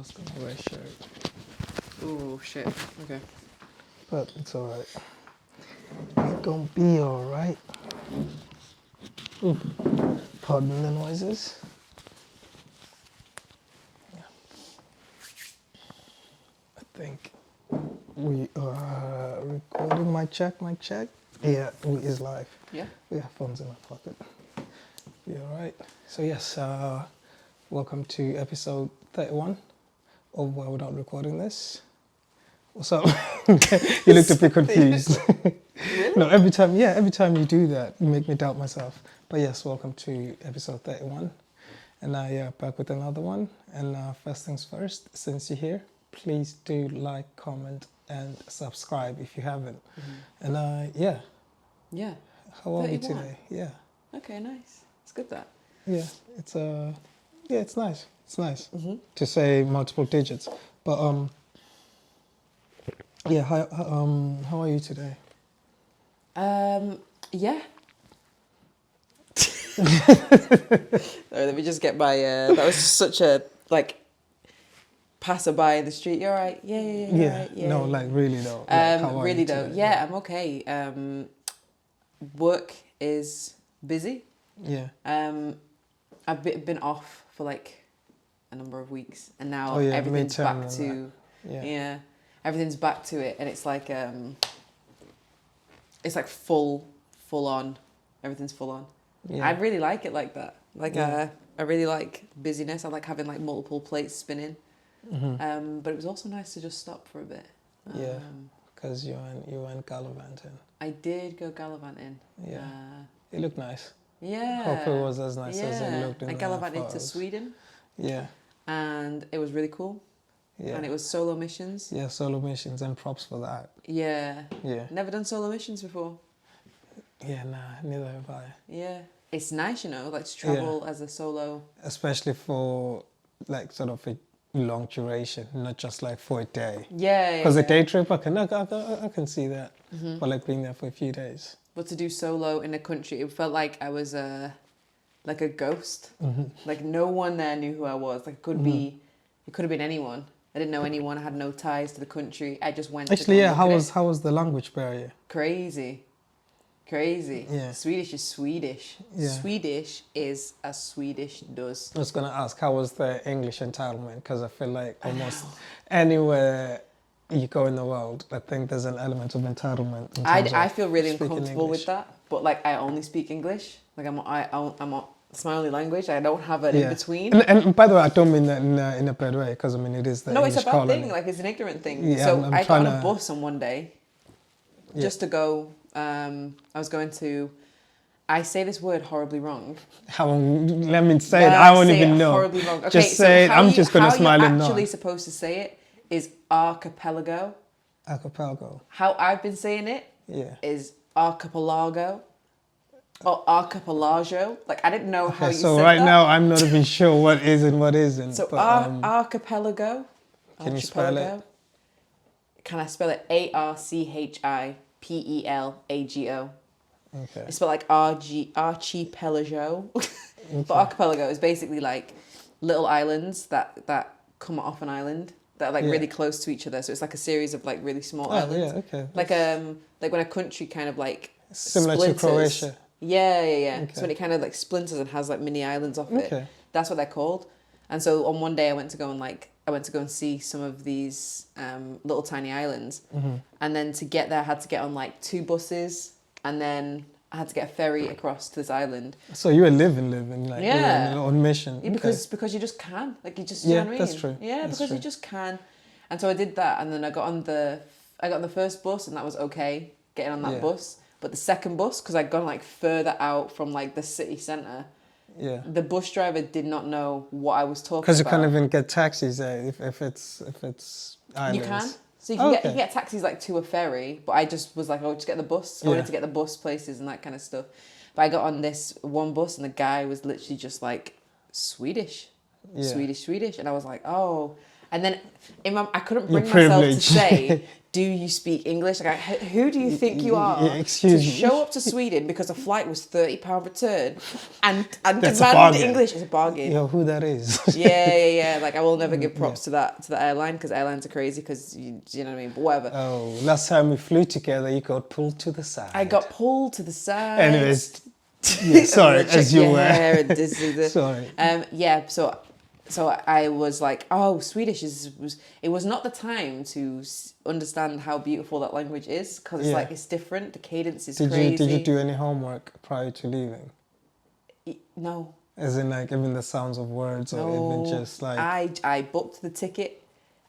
was gonna wear a shirt. Oh shit. Okay. But it's alright. It's gonna be alright. Pardon the noises. Yeah. I think we are recording. Mic check. Yeah, we is live. Yeah. We have phones in our pocket. Be alright. So yes, welcome to episode 31 of Why We're Not Recording This. What's up? You looked a bit confused. Really? No, every time you do that, you make me doubt myself. But yes, welcome to episode 31. And now, back with another one. And first things first, since you're here, please do like, comment, and subscribe if you haven't. Mm-hmm. And Yeah. How are 31. we today? Yeah. Okay, nice. It's good that. Yeah, it's it's nice. It's nice to say multiple digits. But yeah, how are you today? Yeah. Sorry, let me just get my. That was just such a passerby in the street. You're right. Yeah. Right. Yeah. No, like really though. Like, how are really you though. today? Yeah, I'm okay. Work is busy. Yeah. I've been off for like a number of weeks, and now Oh, yeah, everything's midterm back to yeah. Everything's back to it, and it's like full on. Everything's full on. Yeah. I really like it like that. I really like busyness. I like having like multiple plates spinning. But it was also nice to just stop for a bit. Yeah, because you went gallivanting. I did go gallivanting. Yeah, it looked nice. Yeah. Hope it was as nice as it looked in the I gallivanted to photos. Sweden. Yeah. And it was really cool. Yeah. And it was solo missions. Yeah, solo missions, and props for that. Yeah. Yeah. Never done solo missions before. Yeah, nah, neither have I. Yeah. It's nice, like to travel as a solo. Especially for like sort of a long duration, not just like for a day. Yeah. Because a day trip, I can see that. But like being there for a few days. But to do solo in a country, it felt like I was like a ghost. Like no one there knew who I was. Like it could have been anyone. I didn't know anyone. I had no ties to the country. I just went. Actually, yeah. How was the language barrier? Crazy. Yeah. Swedish is Swedish. Yeah. Swedish is as Swedish does. I was gonna ask, how was the English entitlement? Because I feel like almost anywhere you go in the world, I think there's an element of entitlement. I feel really uncomfortable English. with that. But like, I only speak English. Like it's my only language. I don't have it in between. And by the way, I don't mean that in a bad way, because I mean it is the English it's a bad colony. thing. Like it's an ignorant thing. Yeah, so I'm I got on trying a bus on one day, just to go. I was going to. I say this word horribly wrong. Let me say it. I won't even know. Horribly wrong. Okay, just say it. I'm just gonna smile and How you're nod. actually supposed to say it is archipelago. Archipelago. How I've been saying it is archipelago. Or archipelago. Like I didn't know how you said that. So right now I'm not even sure what is and what isn't. So archipelago. Can you spell it? Can I spell it? ARCHIPELAGO. Okay. It's spelled like archipelago. But archipelago is basically like little islands that come off an island that are like really close to each other. So it's like a series of like really small islands. Yeah, okay. Like when a country kind of like similar splinters. to Croatia. Yeah. Okay. So when it kind of like splinters and has like mini islands off it. Okay. That's what they're called. And so on one day I went to go and see some of these little tiny islands. And then to get there I had to get on like 2 buses, and then I had to get a ferry across to this island. So you were living like you were on mission. Yeah, because you just can. Like you just you know what I mean? That's true. Yeah, that's because true. you just can. And so I did that, and then I got on the first bus, and that was okay getting on that bus. But the second bus, because I'd gone like further out from like the city centre. Yeah. The bus driver did not know what I was talking about. Because you can't even get taxis there if it's islands. You can. So you can get taxis like to a ferry, but I just was like, just get the bus. I wanted to get the bus places and that kind of stuff. But I got on this one bus, and the guy was literally just like Swedish, Swedish, and I was like, oh. And then I couldn't bring myself to say do you speak English? Like, who do you think you are excuse to me. show up to Sweden because a flight was £30 return and That's a demand bargain. English is a bargain. You know who that is? Yeah. Like, I will never give props to the airline because airlines are crazy because you know what I mean. But whatever. Oh, last time we flew together, you got pulled to the side. I got pulled to the side. Anyways, yeah, sorry, as you were. And Sorry. Yeah. So I was like, oh, Swedish it was not the time to understand how beautiful that language is because it's like it's different. The cadence is crazy. Did you do any homework prior to leaving? No. As in, like, even the sounds of words, or even just like. I booked the ticket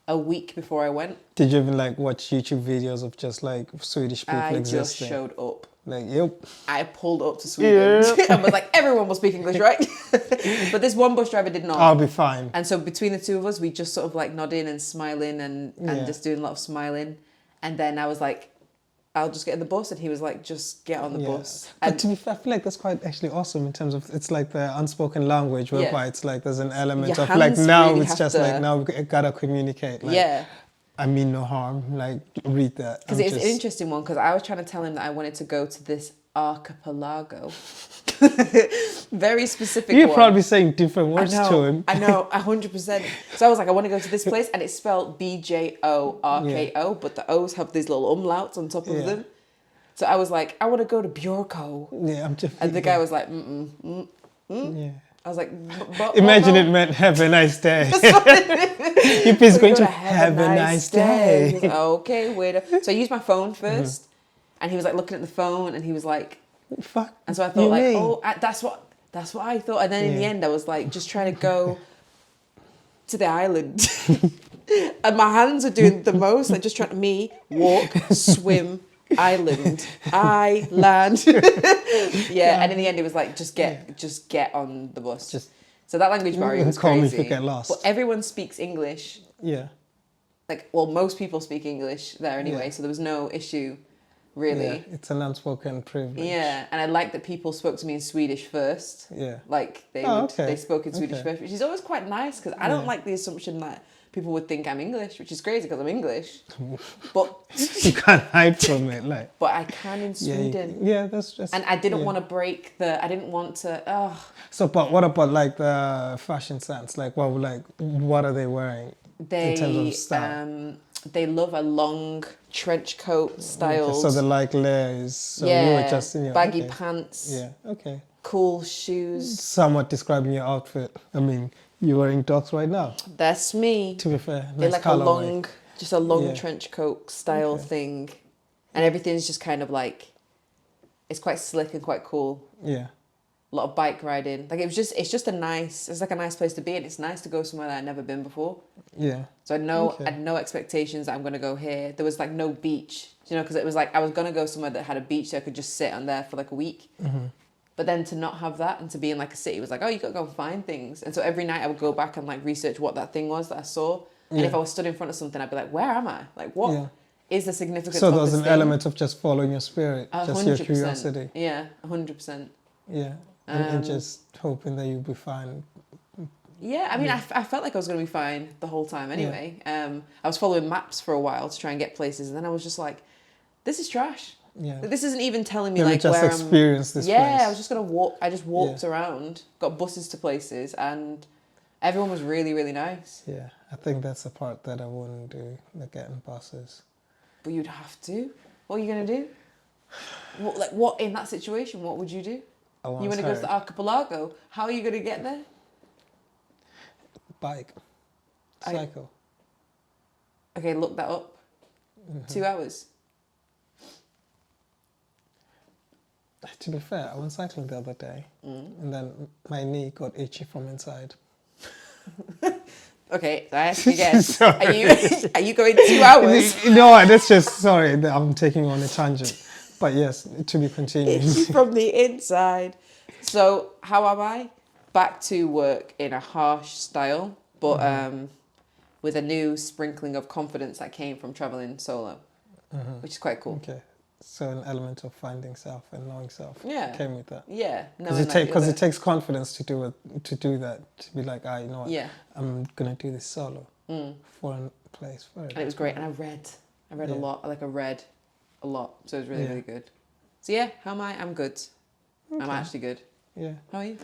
a week before I went. Did you even like watch YouTube videos of just like Swedish people existing? I just showed up. Like, yep. I pulled up to Sweden and was like, everyone will speak English, right? But this one bus driver did not. I'll be fine. And so between the two of us, we just sort of like nodding and smiling and just doing a lot of smiling. And then I was like, I'll just get in the bus. And he was like, just get on the bus. But to be fair, I feel like that's quite actually awesome in terms of, it's like the unspoken language whereby it's like there's an element Your of like, hands now really it's have just to- like, now we gotta communicate. Like, I mean no harm, like read that. Because it's an interesting one, because I was trying to tell him that I wanted to go to this archipelago. Very specific You're one. probably saying different words to him. I know, 100%. So I was like, I want to go to this place, and it's spelled BJORKO, but the O's have these little umlauts on top of them. So I was like, I want to go to Bjorko. Yeah, I'm just. And the guy was like, Yeah. I was like, imagine it meant have a nice day. You're basically going to have a nice day. He was like, okay, wait up. So I used my phone first, and he was like looking at the phone, and he was like, fuck. and so I thought like, that's what I thought. And then in the end, I was like, just trying to go to the island, and my hands are doing the most, like just trying to walk, swim. Island. Yeah, and in the end it was like just get on the bus. So that language barrier was call crazy. me if you get lost. But everyone speaks English. Yeah. Like, well, most people speak English there anyway, so there was no issue really. Yeah, it's an unspoken privilege. Yeah, and I like that people spoke to me in Swedish first. Yeah. Like they spoke in Swedish first, which is always quite nice because I don't like the assumption that people would think I'm English, which is crazy because I'm English. But you can't hide from it, like. But I can in Sweden. Yeah, that's just. And I didn't want to break I didn't want to. So, but what about like the fashion sense? Like, what are they wearing in terms of style? They love a long trench coat style. So they like layers. So you were just in your baggy pants. Yeah. Okay. Cool shoes. Somewhat describing your outfit. I mean, you're wearing docs right now. That's me. To be fair, They nice like colorway. a long trench coat style thing, and everything's just kind of like, it's quite slick and quite cool. Yeah. A lot of bike riding. Like it's like a nice place to be, and it's nice to go somewhere that I've never been before. Yeah. So I had no expectations that I'm gonna go here. There was like no beach, because it was like I was gonna go somewhere that had a beach so I could just sit on there for like a week. Mm-hmm. But then to not have that and to be in like a city was like, oh, you gotta go and find things. And so every night I would go back and like research what that thing was that I saw. And if I was stood in front of something, I'd be like, where am I? Like, what is the significance of this thing? So there's an element of just following your spirit, just your curiosity. Yeah, 100%. Yeah, and just hoping that you'll be fine. Yeah, I mean, I felt like I was going to be fine the whole time anyway. I was following maps for a while to try and get places, and then I was just like, this is trash. Yeah. This isn't even telling me Let me like just where experience this place. I was just going to walk. I just walked around, got buses to places, and everyone was really, really nice. Yeah, I think that's the part that I wouldn't do, like getting buses. But you'd have to. What are you going to do? What in that situation, what would you do? You want to go to the archipelago? How are you going to get there? Bike. Cycle. Okay, look that up. 2 hours. To be fair, I went cycling the other day, and then my knee got itchy from inside. Okay, so I ask you again. Are you going 2 hours? No, that's just, sorry, I'm taking on a tangent. But yes, to be continued. Itchy from the inside. So, how am I? Back to work in a harsh style, but with a new sprinkling of confidence that came from traveling solo, which is quite cool. Okay. So an element of finding self and knowing self came with that. Yeah. Because it takes confidence to do that, to be like, you know what, yeah, I'm going to do this solo for a place first. And it was great. And I I read a Yeah. lot. I read a lot, so it was really, Yeah. really good. So yeah, how am I? I'm good. I'm Okay. actually good. Yeah. How are you?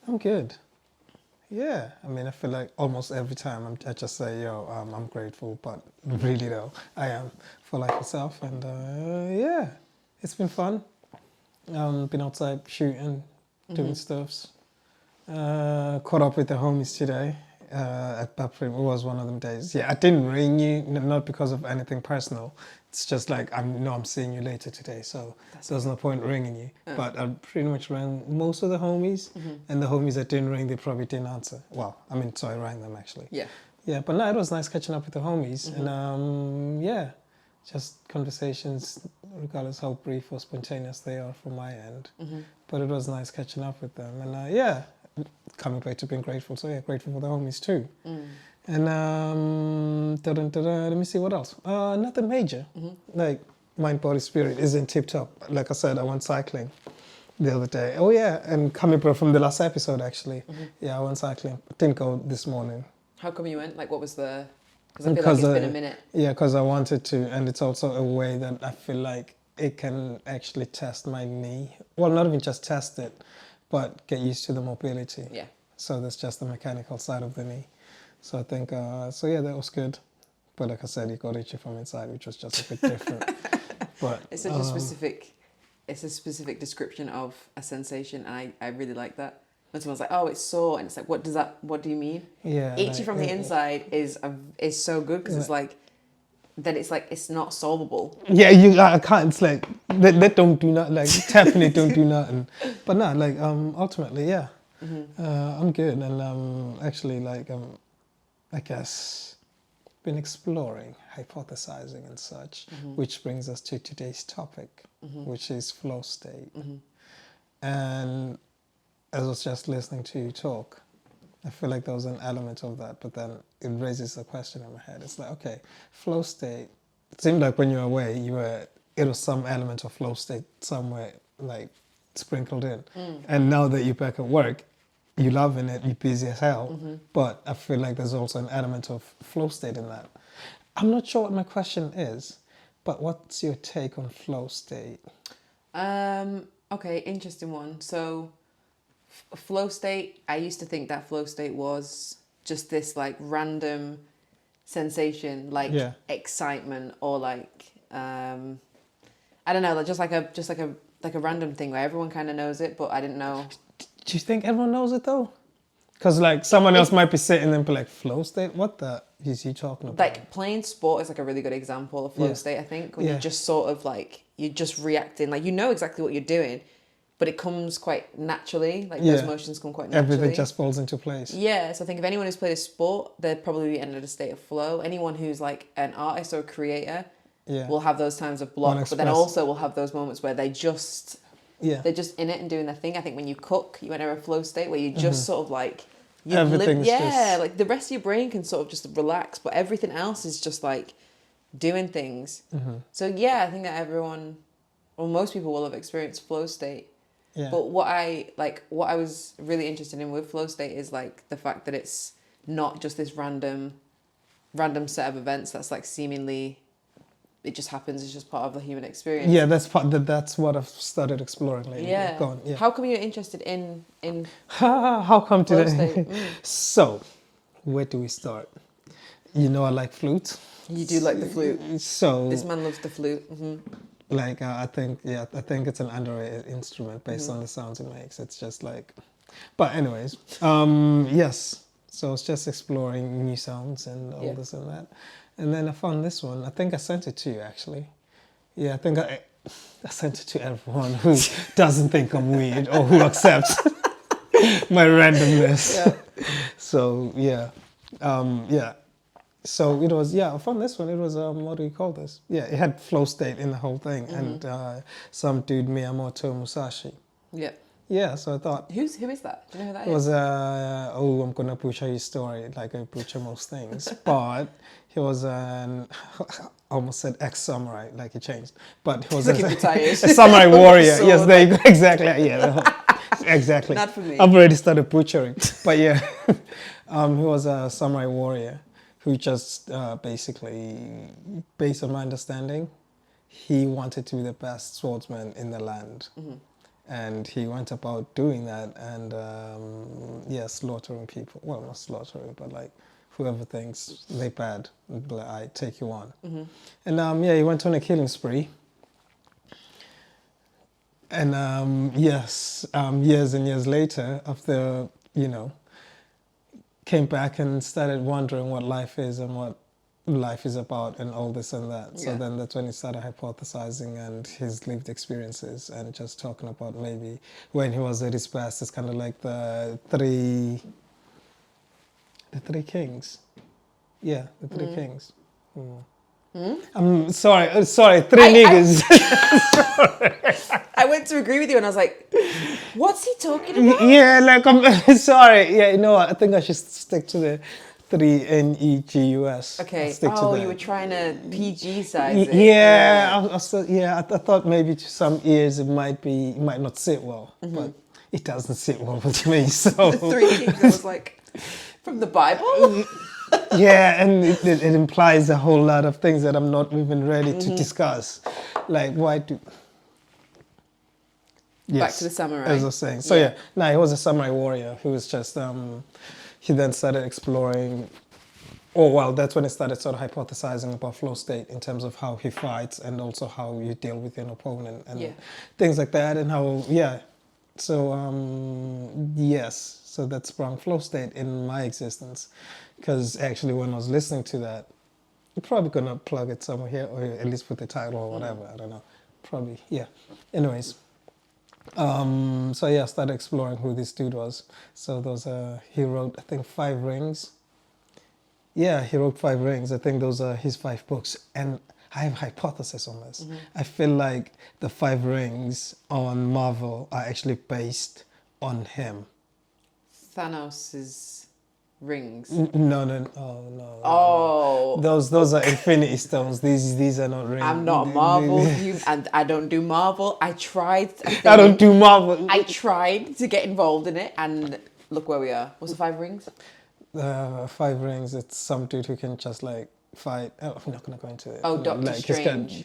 I'm good. Yeah, I mean, I feel like almost every time I just say, yo, I'm grateful, but really though, I am for life itself. And yeah, it's been fun. Been outside shooting, doing stuffs. Caught up with the homies today at Baprim. It was one of them days. Yeah, I didn't ring you, not because of anything personal. It's just like, I'm seeing you later today, so there's no point ringing you. Oh. But I pretty much rang most of the homies, and the homies that didn't ring, they probably didn't answer. Well, I mean, so I rang them actually. Yeah. Yeah, but no, it was nice catching up with the homies. And yeah, just conversations, regardless how brief or spontaneous they are from my end. But it was nice catching up with them. And yeah, coming back to being grateful. So yeah, grateful for the homies too. And let me see what else. Nothing major. Like mind, body, spirit isn't tip top. Like I said, I went cycling the other day. Oh yeah, and coming back from the last episode actually. Yeah, I went cycling. Didn't go this morning. How come you went? Like, what was the? Because I feel like it's been a minute. Yeah, because I wanted to, and it's also a way that I feel like it can actually test my knee. Well, not even just test it, but get used to the mobility. Yeah. So that's just the mechanical side of the knee. So I think, so yeah, that was good. But like I said, you got itchy from inside, which was just a bit different. But It's such a specific. It's a specific description of a sensation, and I really like that. When someone's like, "Oh, it's sore," and it's like, what do you mean? yeah, Itchy like, from the inside is so good because it's like, then it's like it's not solvable. yeah, I can't. It's like that don't do nothing. Like tapping it don't do nothing. But no, like ultimately, yeah, I'm good, and actually like I guess been exploring, hypothesizing, and such, which brings us to today's topic, which is flow state. And as I was just listening to you talk, I feel like there was an element of that, but then it raises a question in my head. It's like, okay, flow state. It seemed like when you were away, it was some element of flow state somewhere like sprinkled in. And now that you're back at work, you're loving it, you're busy as hell. But I feel like there's also an element of flow state in that. I'm not sure what my question is, but what's your take on flow state? Okay, interesting one. So, flow state. I used to think that flow state was just this like random sensation, like excitement, or like I don't know, like just like a random thing where everyone kind of knows it, but I didn't know. Do you think everyone knows it though? Because like someone else might be sitting and be like, flow state? What the is he talking about? Like playing sport is like a really good example of flow state, I think, when you're just sort of like, you're just reacting, like you know exactly what you're doing, but it comes quite naturally, like those motions come quite naturally. Everything just falls into place. Yeah, so I think if anyone who's played a sport, they'd probably be in a state of flow. Anyone who's like an artist or a creator will have those times of block, but then also will have those moments where they're just in it and doing their thing. I think when you cook, you enter a flow state where you just sort of like Everything's just... like the rest of your brain can sort of just relax, but everything else is just like doing things. So yeah, I think that everyone, or most people, will have experienced flow state. Yeah. But what I was really interested in with flow state is like the fact that it's not just this random set of events that's like seemingly, it just happens. It's just part of the human experience. Yeah, that's what I've started exploring lately. Yeah. Go on, yeah. How come you're interested in How come flow today? state? So, where do we start? You know, I like flute. You do like the flute. So This man loves the flute. like I think it's an underrated instrument based on the sounds it makes. It's just like, but anyways, yes. So I was just exploring new sounds and all this and that, and then I found this one. I think I sent it to you actually. Yeah, I think I sent it to everyone who doesn't think I'm weird or who accepts my randomness. Yeah. So yeah. So it was, I found this one. It was, what do you call this? Yeah, it had flow state in the whole thing. And some dude, Miyamoto Musashi. Yeah. Yeah, so I thought... Who is that? Do you know who that is? It was, I'm going to butcher his story like I butcher most things. But he was an, I almost said ex-samurai, like he changed. But he was a samurai warrior. Yes, there you go. Exactly. Yeah, exactly. Not for me. I've already started butchering. But yeah, he was a samurai warrior who just basically, based on my understanding, he wanted to be the best swordsman in the land. And he went about doing that and, slaughtering people. Well, not slaughtering, but like whoever thinks they're bad, like, I take you on. And he went on a killing spree. And years and years later, after, came back and started wondering what life is and what life is about and all this and that. So then that's when he started hypothesizing and his lived experiences and just talking about maybe when he was at his best. It's kind of like the three kings. Yeah, the three kings. I'm sorry, three niggas. I went to agree with you and I was like, what's he talking about? Yeah, like, I'm sorry. Yeah, you know what? I think I should stick to the 3 NEGUS. Okay. Stick to that. You were trying to PG size it. Yeah, I thought maybe to some ears it might not sit well, but it doesn't sit well with me. So The Three Kings, I was like, from the Bible? yeah, and it implies a whole lot of things that I'm not even ready to discuss. Like, why do... Yes, Back to the samurai. as I was saying. So he was a samurai warrior who was just, he then started exploring, that's when he started sort of hypothesizing about flow state in terms of how he fights and also how you deal with an opponent and things like that and how, so that sprung flow state in my existence. Because actually when I was listening to that, I'm probably going to plug it somewhere here or at least put the title or whatever, I don't know. Probably, yeah. Anyways. I started exploring who this dude was. So he wrote, I think, 5 rings. Yeah, he wrote 5 rings. I think those are his 5 books. And I have a hypothesis on this. I feel like the 5 rings on Marvel are actually based on him. Thanos's rings. No. Oh. Those are Infinity Stones. These are not rings. I'm not a Marvel and I don't do Marvel. I don't do Marvel. I tried to get involved in it and look where we are. What's the 5 rings? 5 rings, it's some dude who can just like fight. Oh, I'm not going to go into it. Oh, Doctor Strange.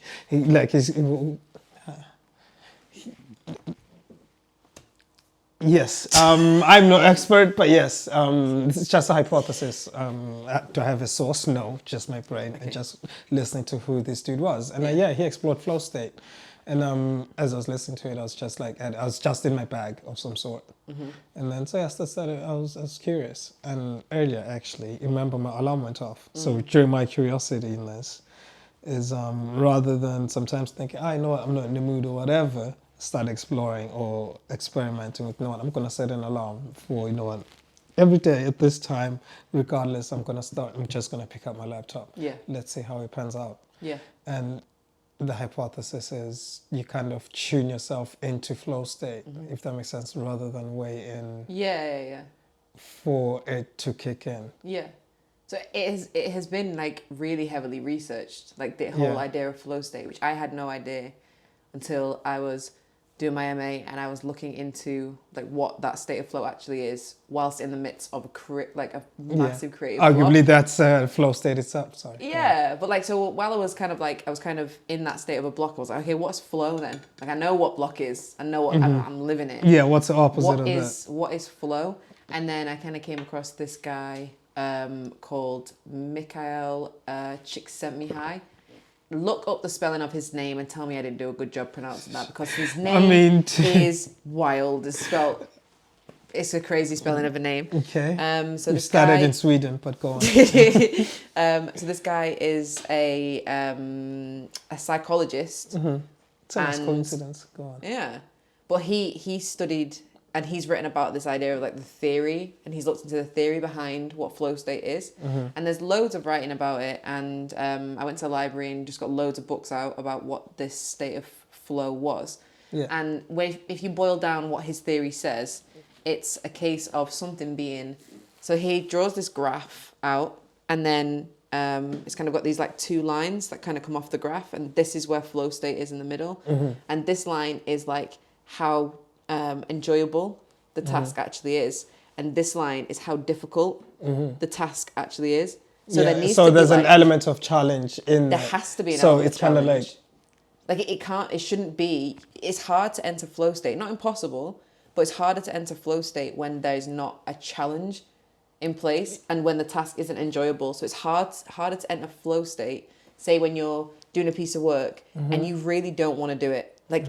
Yes, I'm no expert, but yes, it's just a hypothesis. Do I have a source? No, just my brain and just listening to who this dude was. And he explored flow state. And as I was listening to it, I was just like, I was just in my bag of some sort. And then, I was curious. And earlier, actually, remember my alarm went off. So during my curiosity in this is rather than sometimes thinking, you know what, I'm not in the mood or whatever, start exploring or experimenting with, I'm going to set an alarm for, every day at this time, regardless, I'm just going to pick up my laptop. Yeah. Let's see how it pans out. Yeah. And the hypothesis is you kind of tune yourself into flow state, if that makes sense, rather than wait in for it to kick in. Yeah. So it has been like really heavily researched, like the whole idea of flow state, which I had no idea until I was doing my MA and I was looking into like what that state of flow actually is whilst in the midst of a massive creative Arguably that's flow state itself, sorry. Yeah, but like, so while I was kind of in that state of a block, I was like, okay, what's flow then? Like I know what block is, I know what I'm living in. Yeah, what's the opposite of that? What is flow? And then I kind of came across this guy called Mikhail Csikszentmihalyi. Look up the spelling of his name and tell me I didn't do a good job pronouncing that because his name is wild. It's a crazy spelling of a name. Okay. So we started in Sweden, but go on. So this guy is a psychologist. It's a nice coincidence. Go on. Yeah, but he studied and he's written about this idea of like the theory, and he's looked into the theory behind what flow state is. And there's loads of writing about it. And I went to the library and just got loads of books out about what this state of flow was. Yeah. And if you boil down what his theory says, it's a case of something being... So he draws this graph out, and then it's kind of got these like 2 lines that kind of come off the graph, and this is where flow state is in the middle. And this line is like how enjoyable the task actually is, and this line is how difficult the task actually is. So there needs so to be there's an like, element of challenge in there that. has to be an So element it's of kind of challenge. like Like it shouldn't be, it's hard to enter flow state. Not impossible, but it's harder to enter flow state when there's not a challenge in place and when the task isn't enjoyable. So it's harder to enter flow state, say when you're doing a piece of work and you really don't want to do it. Like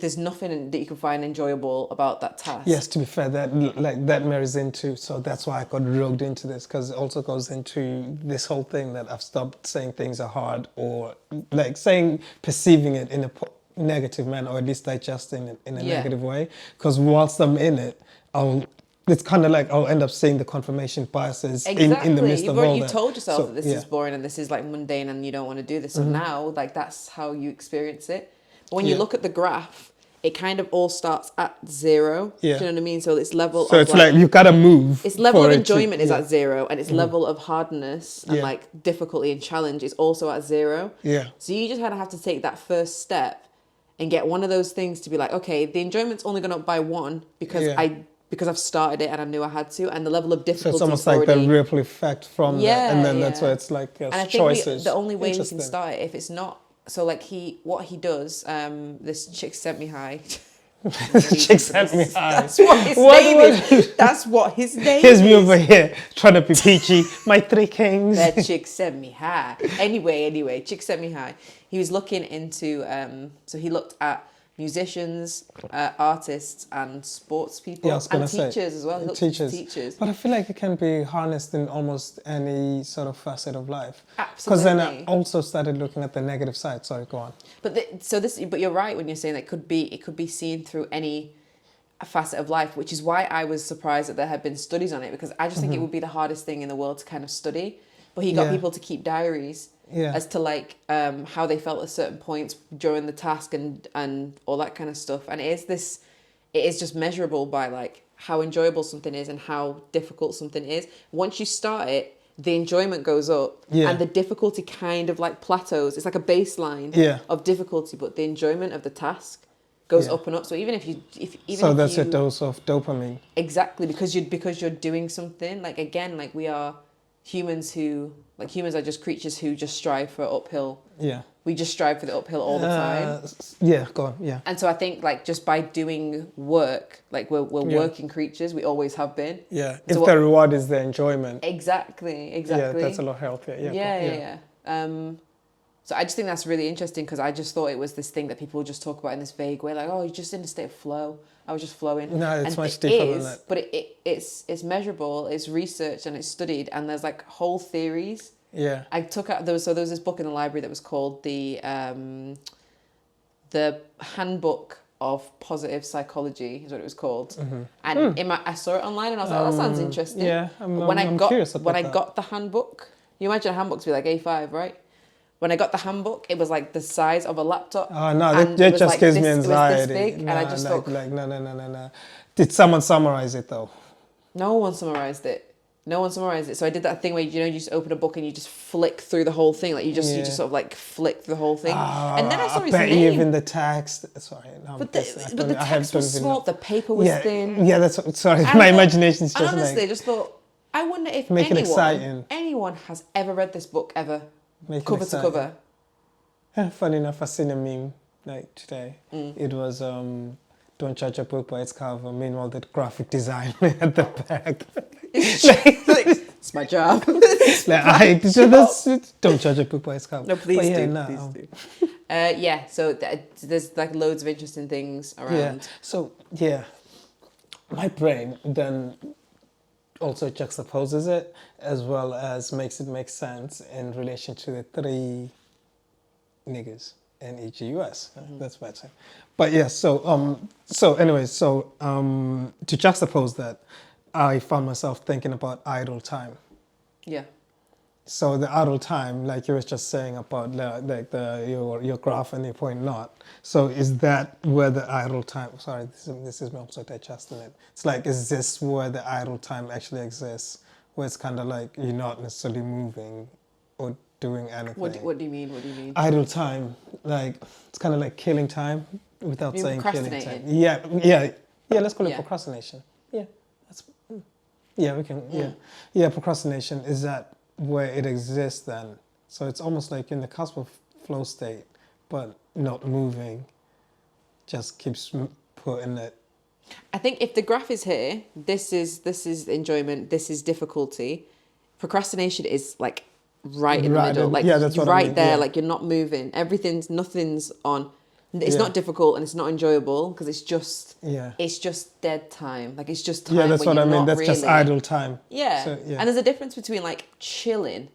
there's nothing that you can find enjoyable about that task. yes, to be fair, that marries into, so that's why I got roped into this, because it also goes into this whole thing that I've stopped saying things are hard, or like perceiving it in a negative manner, or at least digesting it in a negative way. Because whilst I'm in it, it's kind of like I'll end up seeing the confirmation biases in the midst of all that. You told yourself that this yeah. is boring and this is like mundane and you don't want to do this. So now, like, that's how you experience it. But when you look at the graph, it kind of all starts at 0. Yeah. Do you know what I mean? So it's level So of it's like you've got to move. its level of for it enjoyment to, is at 0, and its level of hardness and like difficulty and challenge is also at 0. Yeah. So you just kind of have to take that first step and get one of those things to be like, okay, the enjoyment's only gone up by 1 because I've started it and I knew I had to, and the level of difficulty. So it's almost like the ripple effect from that, and then that's why it's like and I choices. think the only way you can start it, if it's not, so like what he does, this chick sent me high. Chick sent me high. That's what his name is. That's what his name Here's is. me over here trying to be peachy. My 3 kings. That chick sent me high. Anyway, chick sent me high. He was looking into, so he looked at musicians, artists, and sports people, and teachers as well. He looked at teachers. But I feel like it can be harnessed in almost any sort of facet of life. Absolutely. Because then I also started looking at the negative side. Sorry, go on. But you're right when you're saying that it could be seen through any facet of life, which is why I was surprised that there had been studies on it, because I just think it would be the hardest thing in the world to kind of study. But he got people to keep diaries as to like how they felt at certain points during the task and all that kind of stuff. And it is just measurable by like how enjoyable something is and how difficult something is. Once you start it, the enjoyment goes up and the difficulty kind of like plateaus. It's like a baseline of difficulty, but the enjoyment of the task goes up and up. So even if that's a dose of dopamine. Exactly, because you're doing something. Like again, like we are humans are just creatures who just strive for uphill. Yeah. We just strive for the uphill all the time. Yeah, go on, yeah. And so I think like just by doing work, like we're working creatures, we always have been. Yeah, if the reward is the enjoyment. Exactly. Yeah, that's a lot healthier. Yeah. So I just think that's really interesting, because I just thought it was this thing that people just talk about in this vague way, like, oh, you're just in a state of flow. I was just flowing. No, it's much deeper than that. But it's measurable, it's researched, and it's studied, and there's like whole theories. Yeah. I took out there was this book in the library that was called the Handbook of Positive Psychology is what it was called. And I saw it online and I was like, oh, that sounds interesting. Yeah, I'm curious about I got the handbook, you imagine a handbook to be like A5, right? When I got the handbook, it was like the size of a laptop. Oh no, that just gives me anxiety. It was this big, and I just thought, no. Did someone summarize it though? No one summarized it. So I did that thing where you just open a book and you just flick through the whole thing, like you just sort of like flick through the whole thing. And then I saw his name. Even the text. Sorry, no, but the text was small. The paper was thin. Yeah, sorry. My imagination is just honestly, I just thought, I wonder if anyone has ever read this book ever. Cover to cover. Funny enough, I seen a meme like today. It was don't judge a book by its cover. Meanwhile, the graphic design at the back. It's my job. Don't judge a book by its cover. No, please do. So there's like loads of interesting things around. Yeah. So my brain then also juxtaposes it, as well as makes it make sense in relation to the 3 niggas in each US. That's better. But yeah, to juxtapose that, I found myself thinking about idle time. Yeah. So the idle time, like you were just saying about your graph and your point not. So is that where the idle time? Sorry, this is me also digesting it. It's like, is this where the idle time actually exists, where it's kind of like you're not necessarily moving or doing anything? What do you mean? Idle time, like it's kind of like killing time without saying killing time. Yeah. Let's call it procrastination. Yeah, we can. Yeah, procrastination is that where it exists then. So it's almost like in the cusp of flow state, but not moving, just keeps putting it. I think if the graph is here, this is enjoyment, this is difficulty. Procrastination is like right in the middle, like that's you're what I right mean, there, yeah. like you're not moving. Nothing's on. It's Yeah. not difficult and it's not enjoyable because it's just dead time. Like it's just time. Yeah, that's when what I you're mean. not That's just really- idle time. Yeah. So, yeah. And there's a difference between like chilling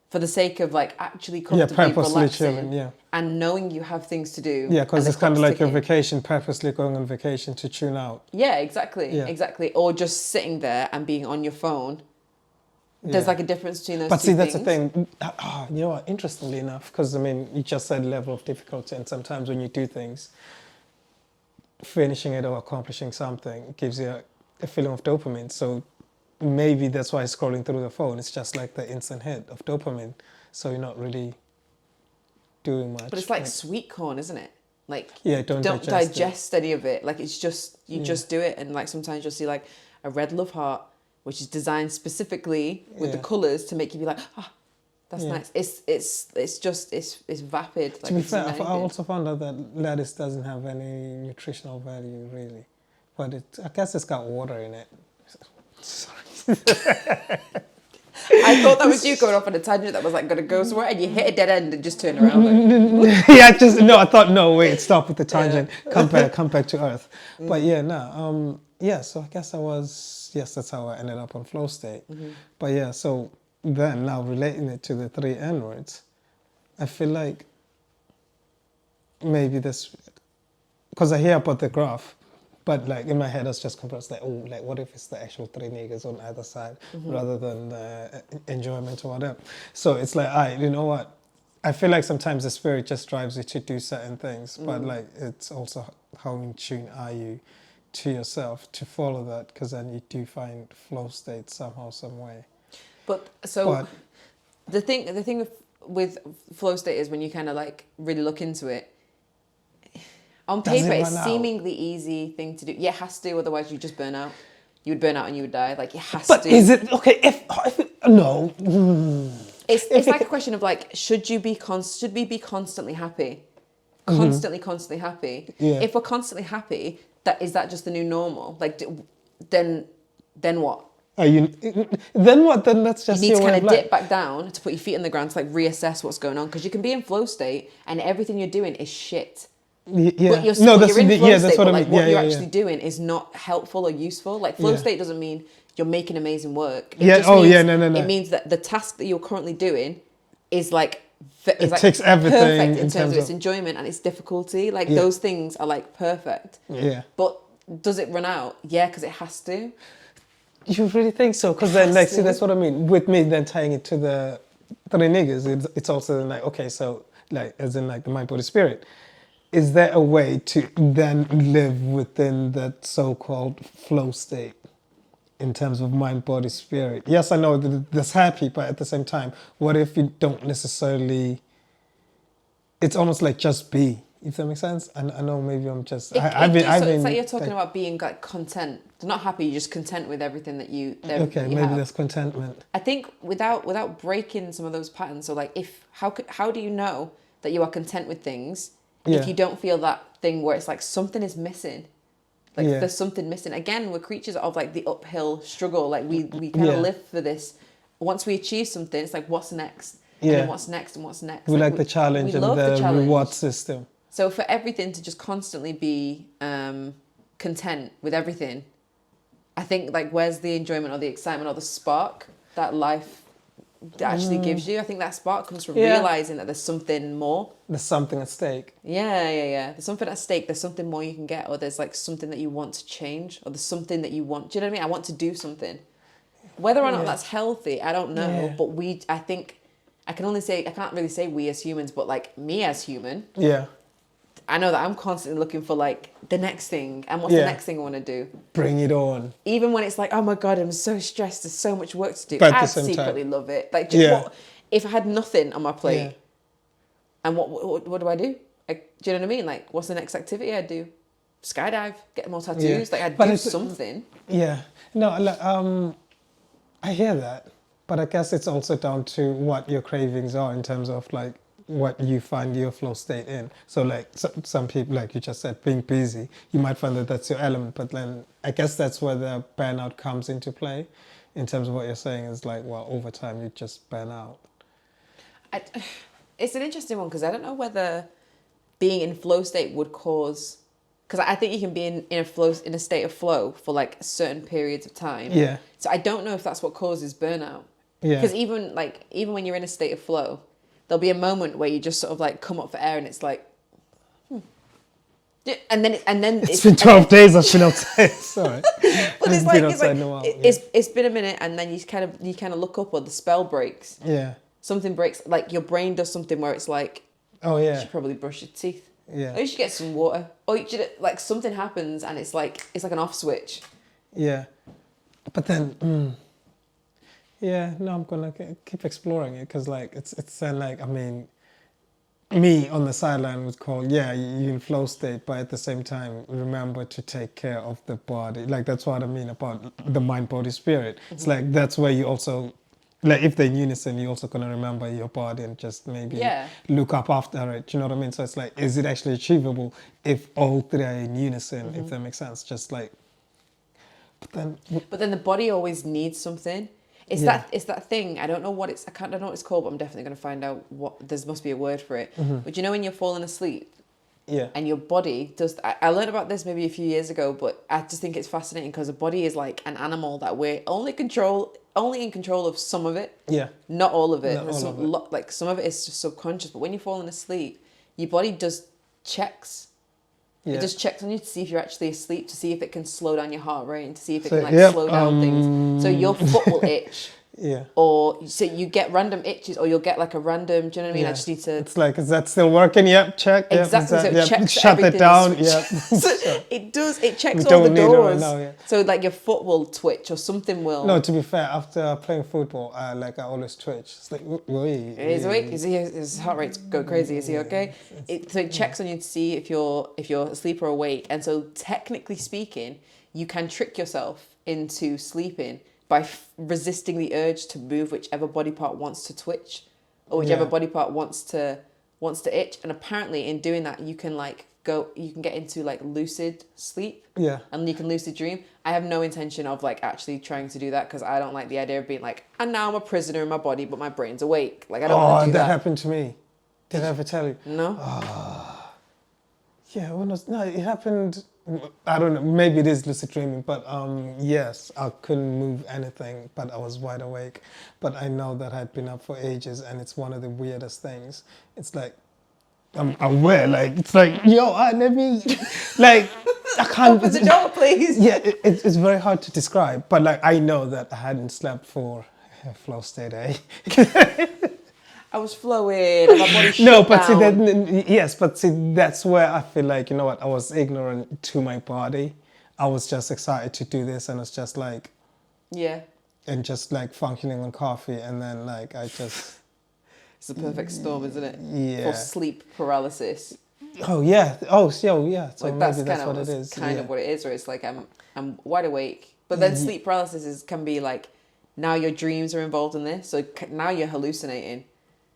for the sake of like actually comfortably purposely relaxing chilling, yeah. and knowing you have things to do. Yeah, because and it's the kind of clock's like your ticking. vacation, purposely going on vacation to tune out. Yeah, exactly. Yeah. Exactly. Or just sitting there and being on your phone. There's Yeah. like a difference between those But two see, that's things. the thing. You know what? Interestingly enough, because I mean, you just said level of difficulty, and sometimes when you do things, finishing it or accomplishing something gives you a feeling of dopamine. So maybe that's why scrolling through the phone, it's just like the instant hit of dopamine. So you're not really doing much. But it's like sweet corn, isn't it? Like Yeah, don't digest any of it. Like it's just just do it, and like sometimes you'll see like a red love heart, which is designed specifically with the colours to make you be like, that's nice. It's vapid. Like, To be it's fair, I amazing. also found out that lettuce doesn't have any nutritional value really, but I guess it's got water in it. Sorry. I thought that was you going off on a tangent that was like going to go somewhere, and you hit a dead end and just turn around. Like, Yeah, I thought no, wait, stop with the tangent. Come back to earth. But yeah, no, so I guess that's how I ended up on flow state. But yeah, so then now relating it to the 3 N words, I feel like maybe this, because I hear about the graph, but like in my head I was just compressed like, oh, like what if it's the actual 3 niggas on either side rather than the enjoyment or whatever. So it's like, you know what? I feel like sometimes the spirit just drives you to do certain things, but like it's also how in tune are you to yourself to follow that, because then you do find flow state somehow, some way. but the thing with flow state is when you kind of like really look into it. On Does paper, it it's run out? seemingly easy thing to do. Yeah, it has to, otherwise you just burn out. You would burn out and you would die. Like it has But to. is it okay no? It's like a question of like, should we be constantly happy? Constantly happy. Yeah. If we're constantly happy, is that just the new normal? Like, then what? Are you then what? Then that's You just need your to way kind of of life. dip back down to put your feet in the ground to like reassess what's going on, because you can be in flow state and everything you're doing is shit. Yeah. But you're, No, but that's you're in flow that's state, what but I like mean. what Yeah, you're yeah, actually doing is not helpful or useful. Like flow Yeah. state doesn't mean you're making amazing work. Yeah, just oh, means, yeah, no. It means that the task that you're currently doing is like It takes everything perfect in in terms terms of its of- enjoyment and its difficulty. Like Yeah. those things are like perfect. Yeah. But does it run out? Yeah, because it has to. You really think so? Because then, Has like, to. see, that's what I mean. With me, then tying it to the 3 niggas, it's also like, okay, so like, as in like the mind, body, spirit. Is there a way to then live within that so-called flow state in terms of mind, body, spirit? Yes, I know that that's happy, but at the same time, what if you don't necessarily? It's almost like just be. If that makes sense. I know maybe I'm just. It's like you're talking about being like content. You're not happy. You're just content with everything that you. Okay, that you maybe have. that's contentment. I think without breaking some of those patterns, so like how do you know that you are content with things Yeah. if you don't feel that thing where it's like something is missing, like Yeah. there's something missing. Again, we're creatures of like the uphill struggle. Like we kind of Yeah. live for this. Once we achieve something, it's like what's next, Yeah. and then what's next, and what's next. We like the challenge we and love the challenge. reward system. So for everything to just constantly be content with everything, I think like where's the enjoyment or the excitement or the spark that life actually gives you? I think that spark comes from Yeah. realizing that there's something more. There's something at stake. Yeah. There's something at stake. There's something more you can get, or there's like something that you want to change, or there's something that you want. Do you know what I mean? I want to do something. Whether or not Yeah. that's healthy, I don't know. Yeah. But I think I can't really say we as humans, but like me as human, Yeah. I know that I'm constantly looking for like the next thing and what's Yeah. the next thing I want to do. Bring it on. Even when it's like, oh my God, I'm so stressed. There's so much work to do. But at the I same secretly time- love it. Like, just Yeah. if I had nothing on my plate, Yeah. and what do I do? Like, do you know what I mean? Like, what's the next activity I do? Skydive, get more tattoos. Yeah. Like, I'd But do it's- something. Yeah. No, I hear that. But I guess it's also down to what your cravings are in terms of like what you find your flow state in. So like some people, like you just said, being busy, you might find that that's your element. But then I guess that's where the burnout comes into play, in terms of what you're saying is like, well, over time you just burn out. It's an interesting one because I don't know whether being in flow state would cause, because I think you can be in a state of flow for like certain periods of time. Yeah. So I don't know if that's what causes burnout. Yeah. Because even when you're in a state of flow, there'll be a moment where you just sort of like come up for air and it's like, and then it's been 12 days I've been outside. Sorry. But it's been a minute, and then you kind of look up, or the spell breaks. Yeah. Something breaks, like your brain does something where it's like, oh yeah, you should probably brush your teeth. Yeah. Or you should get some water. Or you should, like, something happens and it's like an off switch. Yeah. But then, yeah, no, I'm gonna keep exploring it, because like it's like, I mean, me on the sideline would call, yeah, you in flow state, but at the same time, remember to take care of the body. Like, that's what I mean about the mind, body, spirit. Mm-hmm. It's like, that's where you also, like, if they're in unison, you're also going to remember your body and just maybe look up after it. Do you know what I mean? So it's like, is it actually achievable if all three are in unison, if that makes sense? Just like, but then the body always needs something. It's that thing. I don't know what it's called, but I'm definitely going to find out there must be a word for it. Mm-hmm. But you know when you're falling asleep, and your body does. I learned about this maybe a few years ago, but I just think it's fascinating because the body is like an animal that we're only in control of some of it. Yeah. Not all of it. Like some of it is just subconscious. But when you're falling asleep, your body does checks. Yeah. It just checks on you to see if you're actually asleep, to see if it can slow down your heart rate, and to see if it can slow down things. So your foot will itch. Yeah. Or so you get random itches, or you'll get like a random. Do you know what I mean? Yeah. I just need to. It's like, is that still working? Yep. Check. Exactly. Yep, so it checks. Shut it down. Yeah. So it does. It checks all the doors. Right now, So like your foot will twitch, or something will. No, to be fair, after playing football, I always twitch. It's like, he's awake. His heart rate's go crazy. Is he okay? So it checks on you to see if you're asleep or awake. And so technically speaking, you can trick yourself into sleeping by resisting the urge to move whichever body part wants to twitch, or whichever body part wants to itch. And apparently in doing that, you can get into like lucid sleep. Yeah. And you can lucid dream. I have no intention of like actually trying to do that, because I don't like the idea of being like, and now I'm a prisoner in my body, but my brain's awake. Like, I don't want to do that. That happened to me. Did I ever tell you? No. Yeah, it happened. I don't know, maybe it is lucid dreaming, but yes, I couldn't move anything, but I was wide awake. But I know that I'd been up for ages, and it's one of the weirdest things. It's like, I'm aware, like, it's like, yo, let me, like, I can't. Open the door, please. Yeah, it's very hard to describe, but like, I know that I hadn't slept for a flow state, I was flowing, and my body shut No, but down. see, that's where I feel like, you know what, I was ignorant to my body. I was just excited to do this, and it's just like, and just like functioning on coffee, and then like it's the perfect storm, isn't it? Yeah. For sleep paralysis. Oh yeah. So like maybe that's what it is. Kind of what it is, where it's like I'm wide awake, but then sleep paralysis can be like, now your dreams are involved in this, so now you're hallucinating.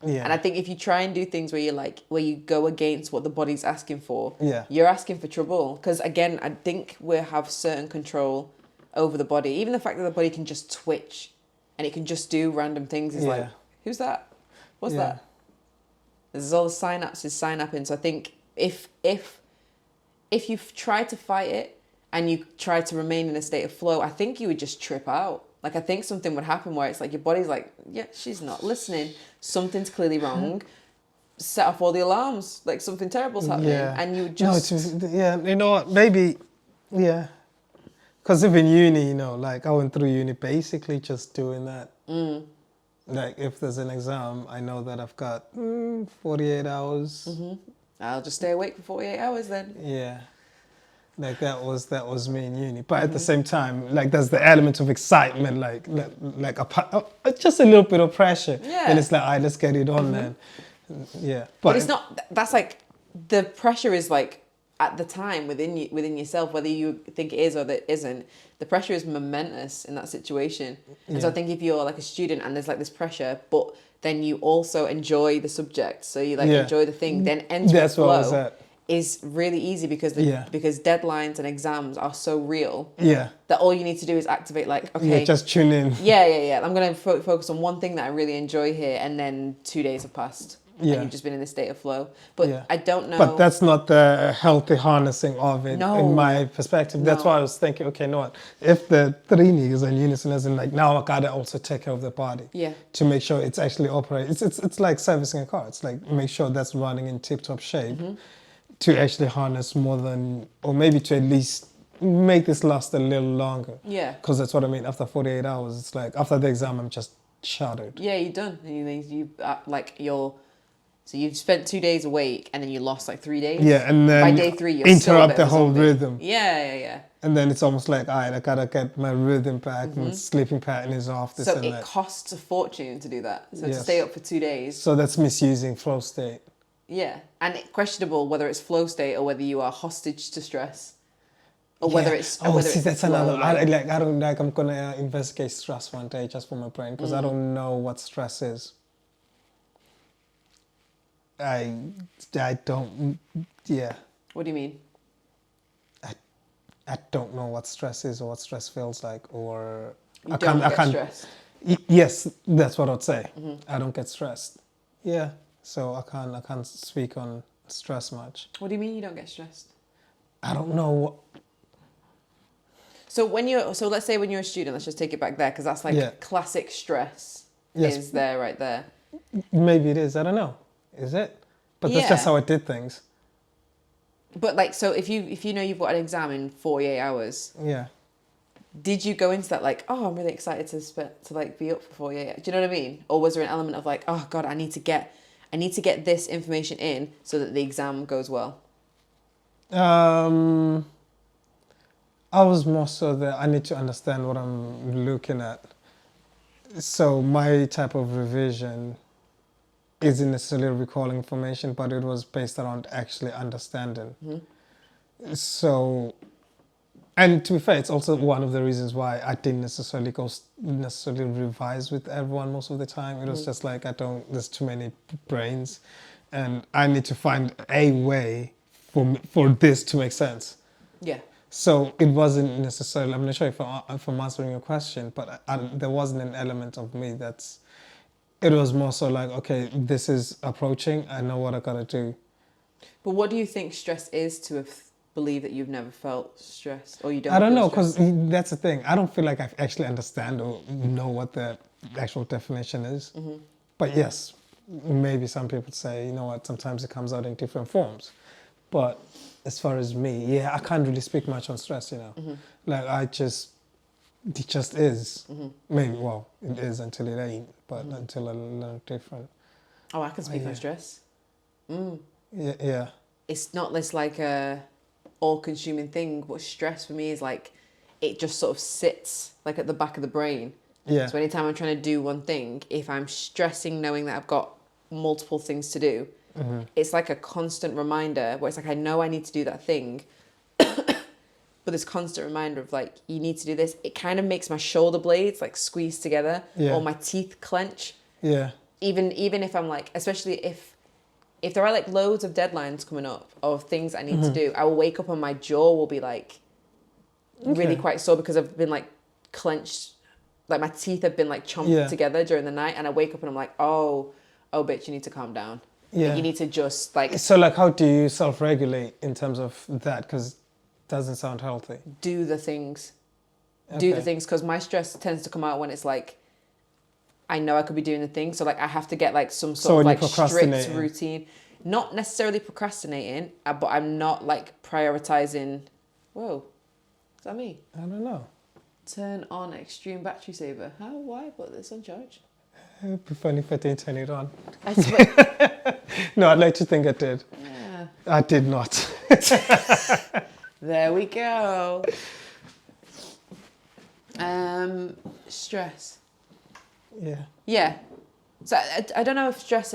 Yeah. And I think if you try and do things where you go against what the body's asking for, you're asking for trouble. Because again, I think we have certain control over the body. Even the fact that the body can just twitch and it can just do random things is like, who's that? What's that? There's all the synapses synapsing. So I think if you've tried to fight it and you try to remain in a state of flow, I think you would just trip out. Like, I think something would happen where it's like your body's like, yeah, she's not listening. Something's clearly wrong. Set off all the alarms. Like, something terrible's happening. Yeah. And you would just... No, you know what? Maybe, yeah. Because even uni, you know, like, I went through uni basically just doing that. Like, if there's an exam, I know that I've got 48 hours. Mm-hmm. I'll just stay awake for 48 hours then. Yeah. Like that was me in uni, but at the same time, like there's the element of excitement, like just a little bit of pressure, and it's like, all right, let's get it on then, yeah. But it's not. That's like the pressure is like at the time within yourself, whether you think it is or that isn't, the pressure is momentous in that situation. And so I think if you're like a student and there's like this pressure, but then you also enjoy the subject, so you like enjoy the thing, then entering That's what I was flow at. is really easy because because deadlines and exams are so real. Yeah. That all you need to do is activate like, okay, just tune in. yeah. I'm going to focus on one thing that I really enjoy here, and then 2 days have passed. Yeah. And you've just been in this state of flow. But I don't know. But that's not the healthy harnessing of it in my perspective. That's No. why I was thinking, okay, no, what? If the three knees are in unison, as in like now I gotta also take care of the body. Yeah. To make sure it's actually operating. It's like servicing a car. It's like make sure that's running in tip-top shape to actually harness more than, or maybe to at least make this last a little longer. Yeah. Because that's what I mean. After 48 hours, it's like after the exam, I'm just shattered. Yeah, you're done. And so you've spent 2 days awake, and then you lost like 3 days. Yeah, and then by day 3, you're still a interrupt bit the of a whole zombie. rhythm. Yeah. And then it's almost like, all right, I gotta get my rhythm back, and sleeping pattern is off. This So and it that. costs a fortune to do that. So to Yes. stay up for 2 days. So that's misusing flow state. Yeah, and questionable whether it's flow state or whether you are hostage to stress, or whether it's that's flow, another. like- I don't like. I'm gonna investigate stress one day just for my brain because I don't know what stress is. I don't. Yeah. What do you mean? I don't know what stress is or what stress feels like, or You don't get stressed. Yes, that's what I'd say. I don't get stressed. Yeah, so I can't speak on stress much. What do you mean you don't get stressed? I don't know. So let's say when you're a student, let's just take it back there because that's like classic stress. Yes. Is there right there? Maybe it is. I don't know. Is it? But that's just how I did things. But like, so if you know you've got an exam in 48 hours, Yeah. did you go into that like, oh, I'm really excited to like be up for 48 hours? Do you know what I mean? Or was there an element of like, oh God, I need to get this information in so that the exam goes well? I was more so that I need to understand what I'm looking at. So my type of revision isn't necessarily recalling information, but it was based around actually understanding. So, and to be fair, it's also one of the reasons why I didn't necessarily revise with everyone most of the time. It was just like, there's too many brains and I need to find a way for this to make sense. Yeah. So it wasn't necessarily, I'm not sure if I'm answering your question, but there wasn't an element of me it was more so like, okay, this is approaching, I know what I gotta do. But what do you think stress is to believe that you've never felt stressed or you don't? I don't feel know, because stressed? that's the thing. I don't feel like I actually understand or know what the actual definition is. But yes, maybe some people say, you know what, sometimes it comes out in different forms. But as far as me, I can't really speak much on stress, you know. Like it just is. Maybe, well, it is until it ain't, but until I learn different. Oh, I can speak on stress. Yeah. It's not this like a all-consuming thing, but stress for me is like, it just sort of sits like at the back of the brain. Yeah. So anytime I'm trying to do one thing, if I'm stressing knowing that I've got multiple things to do, it's like a constant reminder where it's like, I know I need to do that thing, but this constant reminder of like, you need to do this. It kind of makes my shoulder blades like squeeze together or my teeth clench. Yeah. Even if I'm like, especially if there are like loads of deadlines coming up of things I need to do, I will wake up and my jaw will be like really quite sore because I've been like clenched, like my teeth have been like chomped together during the night, and I wake up and I'm like, oh bitch, you need to calm down. Yeah. Like, you need to just like So like, how do you self-regulate in terms of that? Because it doesn't sound healthy. do the things. Do the things, because my stress tends to come out when it's like, I know I could be doing the thing, so like I have to get like some sort of like strict routine. Not necessarily procrastinating, but I'm not like prioritizing. Whoa, is that me? I don't know. Turn on extreme battery saver. How? Why put this on charge? It'd be funny if I didn't turn it on. I swear. No, I'd like to think I did. Yeah. I did not. There we go. Stress. Yeah. Yeah. So I don't know if stress,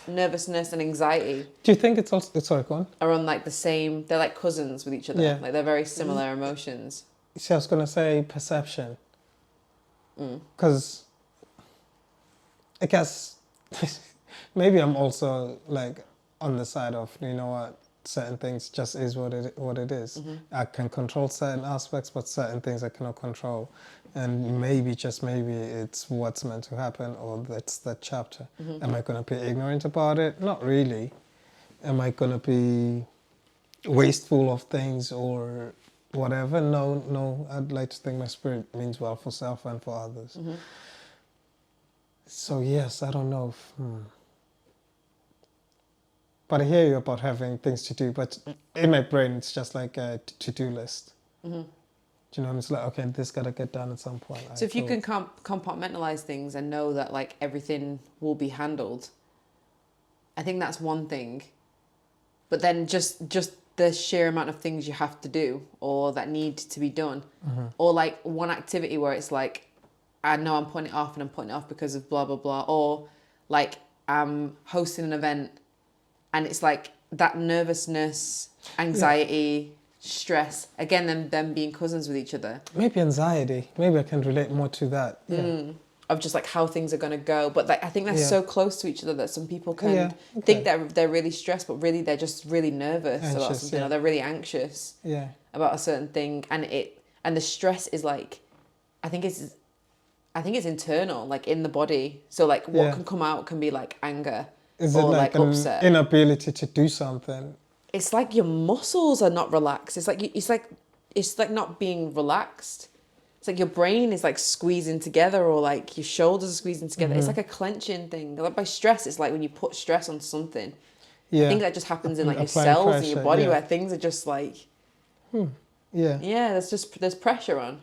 nervousness, and anxiety Do you think it's also... Sorry, go on. are on like the same. They're like cousins with each other. Yeah. Like they're very similar emotions. See, I was going to say perception. Mm. Because I guess maybe I'm also like on the side of, you know what, certain things just is what it is. Mm-hmm. I can control certain aspects, but certain things I cannot control. And maybe, just maybe, it's what's meant to happen, or that's that chapter. Mm-hmm. Am I going to be ignorant about it? Not really. Am I going to be wasteful of things or whatever? No. I'd like to think my spirit means well for self and for others. Mm-hmm. So yes, I don't know if... But I hear you about having things to do, but in my brain it's just like a to-do list. Mm-hmm. Do you know what I mean? It's like, okay, this got to get done at some point. So if you can compartmentalize things and know that like everything will be handled, I think that's one thing. But then just the sheer amount of things you have to do or that need to be done, or like one activity where it's like, I know I'm putting it off and I'm putting it off because of blah, blah, blah. Or like I'm hosting an event and it's like that nervousness, anxiety, stress, again, them being cousins with each other. Maybe anxiety. Maybe I can relate more to that. Yeah. Of just like how things are going to go. But like, I think they're so close to each other that some people can think that they're really stressed, but really they're just really nervous about something, or they're really anxious about a certain thing. And the stress is like, I think it's internal, like in the body. So like what can come out can be like anger Is or it like an upset. inability to do something? It's like your muscles are not relaxed. It's like not being relaxed. It's like your brain is like squeezing together, or like your shoulders are squeezing together. It's like a clenching thing. Like by stress, it's like when you put stress on something. I think that just happens in like your cells in your body where things are just like, there's pressure on.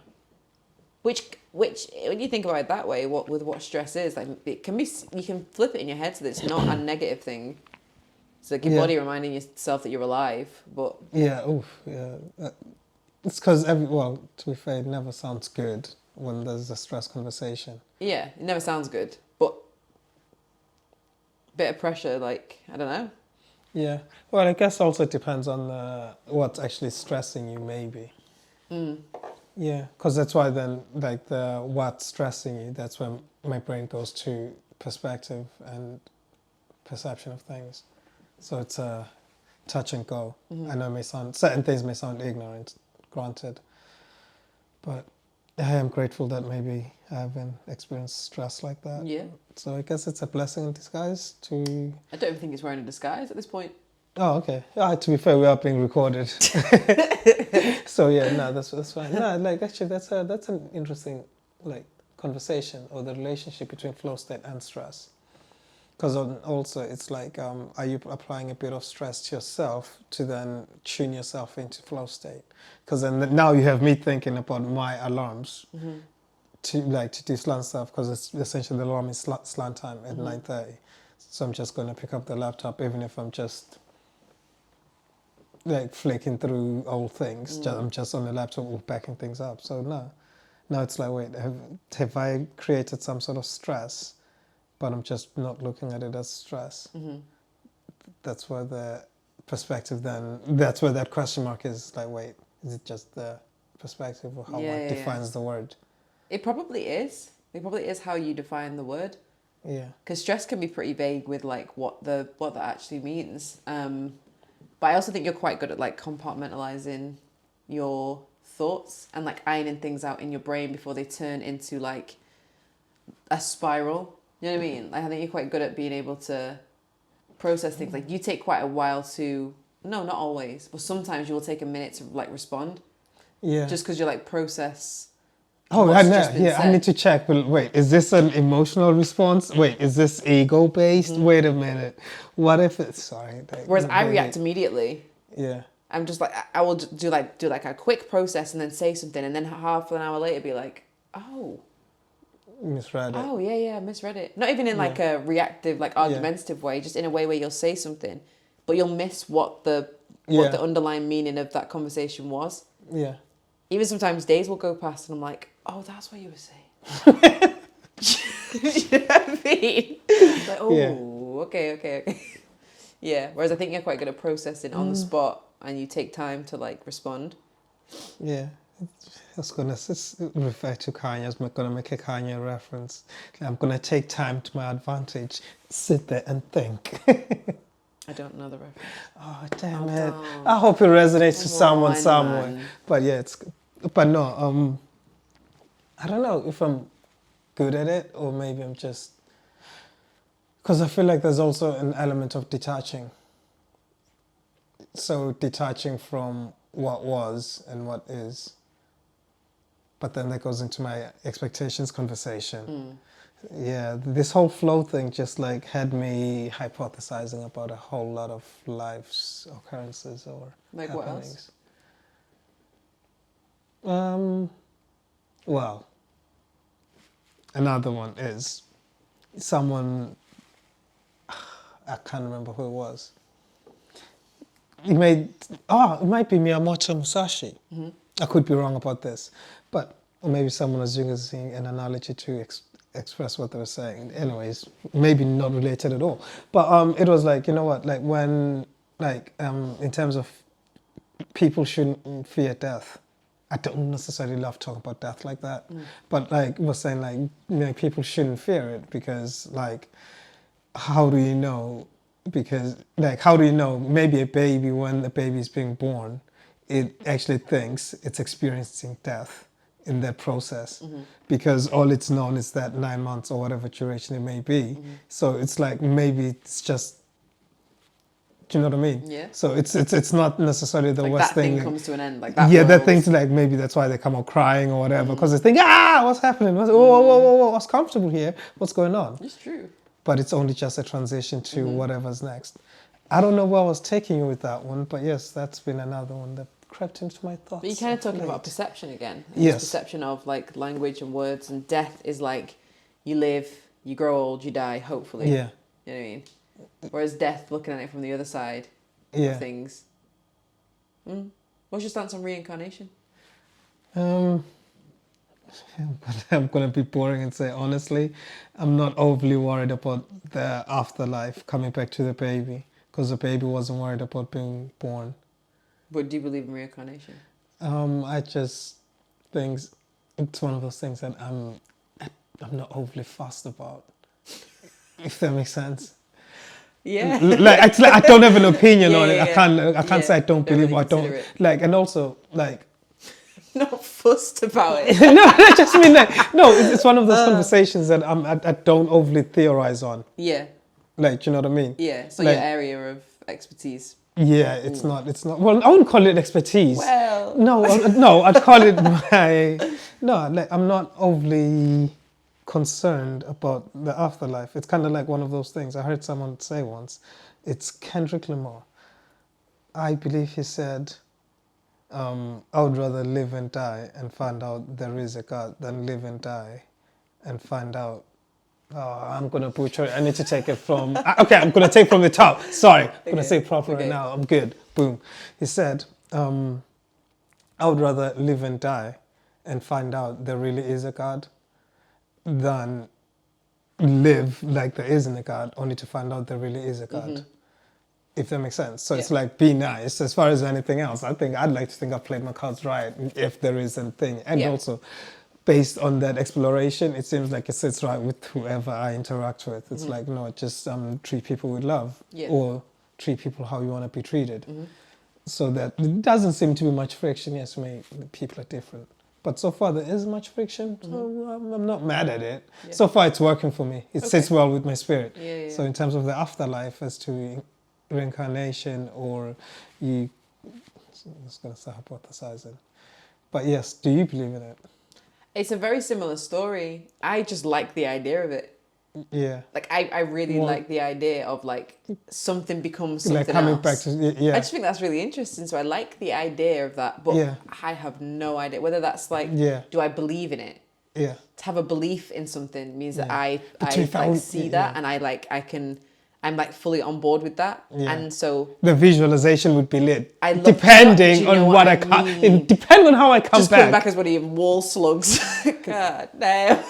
Which when you think about it that way, what stress is, like it can be, you can flip it in your head so that it's not a negative thing. It's like your body reminding yourself that you're alive, but it's because to be fair, it never sounds good when there's a stress conversation. Yeah, it never sounds good, but bit of pressure, like I don't know. Yeah, well, I guess also it depends on what's actually stressing you, maybe. Yeah, because that's why then, like what's stressing you, that's when my brain goes to perspective and perception of things. So it's a touch and go. I know certain things may sound ignorant, granted, but I am grateful that maybe I haven't experienced stress like that. Yeah. So I guess it's a blessing in disguise to... I don't even think it's wearing a disguise at this point. Oh, okay. To be fair, we are being recorded. So yeah, no, that's fine. No, like actually, that's an interesting like conversation, or the relationship between flow state and stress. Because also it's like, are you applying a bit of stress to yourself to then tune yourself into flow state? Because then now you have me thinking about my alarms to do slant stuff, because it's essentially the alarm is slant time at 9:30. So I'm just going to pick up the laptop, even if I'm just like flicking through old things. I'm just on the laptop backing things up. So now it's like, wait, have I created some sort of stress? But I'm just not looking at it as stress. That's where the perspective then, that's where that question mark is, like, wait, is it just the perspective or how one defines the word? It probably is. It probably is how you define the word. Yeah. Because stress can be pretty vague with like what that actually means. But I also think you're quite good at like compartmentalizing your thoughts and like ironing things out in your brain before they turn into like a spiral. You know what I mean? Like I think you're quite good at being able to process things. Like you take quite a while to, no, not always, but sometimes you will take a minute to like respond. Yeah. Just because you like process. Oh, I need to check. But wait, is this an emotional response? Wait, is this ego based? Wait a minute. What if it's sorry? Whereas I react immediately. Yeah. I'm just like I will do like a quick process and then say something, and then half an hour later be like, oh. Misread it. Oh yeah, I misread it. Not even in like a reactive, like argumentative way, just in a way where you'll say something, but you'll miss what the underlying meaning of that conversation was. Yeah. Even sometimes days will go past and I'm like, oh, that's what you were saying. You know what I mean? Like, oh, Yeah. okay. Yeah. Whereas I think you're quite good at processing on the spot, and you take time to like respond. Yeah. I was gonna refer to Kanye. I was gonna make a Kanye reference. I'm gonna take time to my advantage. Sit there and think. I don't know the reference. Oh damn Oh, it! don't. I hope it resonates to Come someone on, somewhere. man. But yeah, but no. I don't know if I'm good at it or maybe I'm just because I feel like there's also an element of detaching. So detaching from what was and what is. But then that goes into my expectations conversation. Yeah, this whole flow thing just like had me hypothesizing about a whole lot of life's occurrences or Like happenings. what else? Well, another one is someone, I can't remember who it was. It might be Miyamoto Musashi. I could be wrong about this, but or maybe someone was using an analogy to express what they were saying. Anyways, maybe not related at all. But it was like, you know what, like when, in terms of people shouldn't fear death. I don't necessarily love talking about death like that, but like was saying like, you know, people shouldn't fear it because like, how do you know? Because like, how do you know? Maybe a baby, when the baby is being born, it actually thinks it's experiencing death in that process because all it's known is that 9 months or whatever duration it may be. So it's like maybe it's just. Do you know what I mean? Yeah. So it's not necessarily the Like worst that thing thing. comes to an end. Like that. Yeah, that world. thing's like maybe that's why they come out crying or whatever because they think, what's happening? Whoa, what's comfortable here? What's going on? It's true. But it's only just a transition to whatever's next. I don't know where I was taking you with that one, but yes, that's been another one that crept into my thoughts. But you're kind of talking late. about perception again. Yes. This perception of like language and words, and death is like you live, you grow old, you die, hopefully. Yeah. You know what I mean? Whereas death, looking at it from the other side Yeah. of things. What's your stance on reincarnation? I'm going to be boring and say, honestly, I'm not overly worried about the afterlife coming back to the baby because the baby wasn't worried about being born. But do you believe in reincarnation? I just think it's one of those things that I'm not overly fussed about, if that makes sense. Yeah. Like I don't have an opinion on it. Yeah. I can't say I don't believe really or I don't consider it. like, and also like. Not fussed about it. No, I just mean like no. It's one of those conversations that I don't overly theorize on. Yeah. Like, you know what I mean? Yeah. So like, your area of expertise. Yeah, it's not. Well, I wouldn't call it expertise. Well. No, I'd call it like I'm not overly concerned about the afterlife. It's kind of like one of those things. I heard someone say once. It's Kendrick Lamar. I believe he said, I would rather live and die and find out there is a God than live and die and find out. Oh, I'm going to butcher it. I need to take it from... Okay, I'm going to take from the top. Sorry. I'm going to say it proper right now. I'm good. Boom. He said, I would rather live and die and find out there really is a God than live like there isn't a God, only to find out there really is a God. If that makes sense. So it's like, be nice. As far as anything else, I'd like to think I've played my cards right if there is a thing. And also, based on that exploration, it seems like it sits right with whoever I interact with. It's like, no, just treat people with love or treat people how you want to be treated. So that it doesn't seem to be much friction. Yes, people are different. But so far there is much friction, so I'm not mad at it. Yeah. So far it's working for me. It sits well with my spirit. Yeah. So in terms of the afterlife, as to reincarnation or you... I'm just going to start hypothesizing. But yes, do you believe in it? It's a very similar story. I just like the idea of it. Yeah. Like, I really like the idea of, like, something becomes something like coming else. Back to, yeah. I just think that's really interesting. So I like the idea of that. But I have no idea whether that's, like, do I believe in it? Yeah. To have a belief in something means that I see that and I'm like fully on board with that. Yeah. And so the visualization would be lit. Depending on what I can, depending on how I come just back. Just come back as one of your wall slugs. God damn.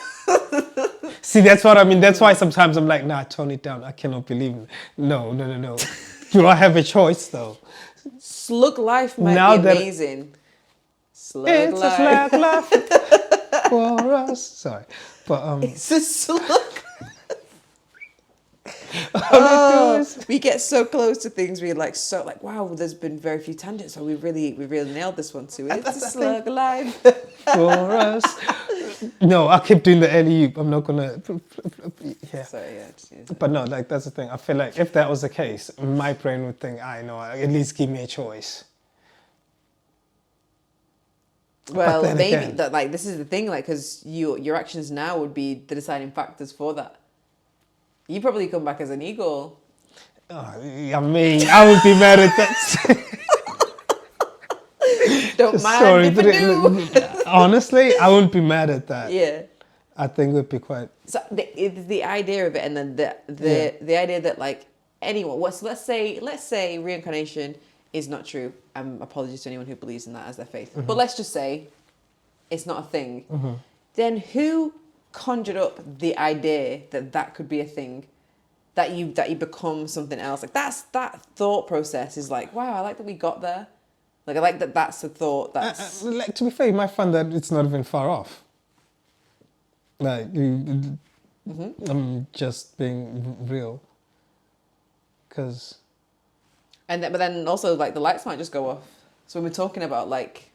See, that's what I mean. That's why sometimes I'm like, nah, tone it down. I cannot believe it. No. Do I have a choice though? Slug life might Now be that amazing. Slug it's a life. slug life for us. Sorry, but It's a slug. all I do is We get so close to things. We're like wow. There's been very few tangents, so we really nailed this one too. It's a slug life. for us. No, I keep doing the alley-oop. I'm not gonna. Yeah. So yeah. But no, like that's the thing. I feel like if that was the case, my brain would think, I know, at least give me a choice. Well, then maybe again- that like this is the thing, like because your actions now would be the deciding factors for that. You probably come back as an eagle. Oh, I mean, I would be mad at that. Don't mind Sorry, if I do. honestly, I wouldn't be mad at that. Yeah. I think it would be quite. So it's the idea of it, and then the idea that like anyone, let's say reincarnation is not true. Apologies to anyone who believes in that as their faith, but let's just say it's not a thing. Then who conjured up the idea that that could be a thing, that you become something else? Like that thought process is like, wow, I like that we got there. Like I like that that's a thought. That's Like, to be fair, you might find that it's not even far off. Like, I'm just being real. Because. but then also like the lights might just go off. So when we're talking about like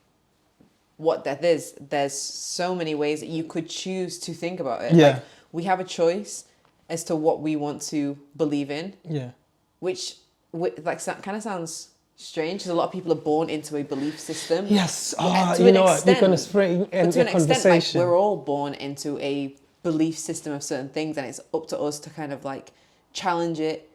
what death is, there's so many ways that you could choose to think about it. Yeah. Like we have a choice as to what we want to believe in. Yeah. Which like kind of sounds strange because a lot of people are born into a belief system. Yes. Yeah, to You an know what? You're extent. going to spring in But to a an extent, like conversation. we're all born into a belief system of certain things, and it's up to us to kind of like challenge it,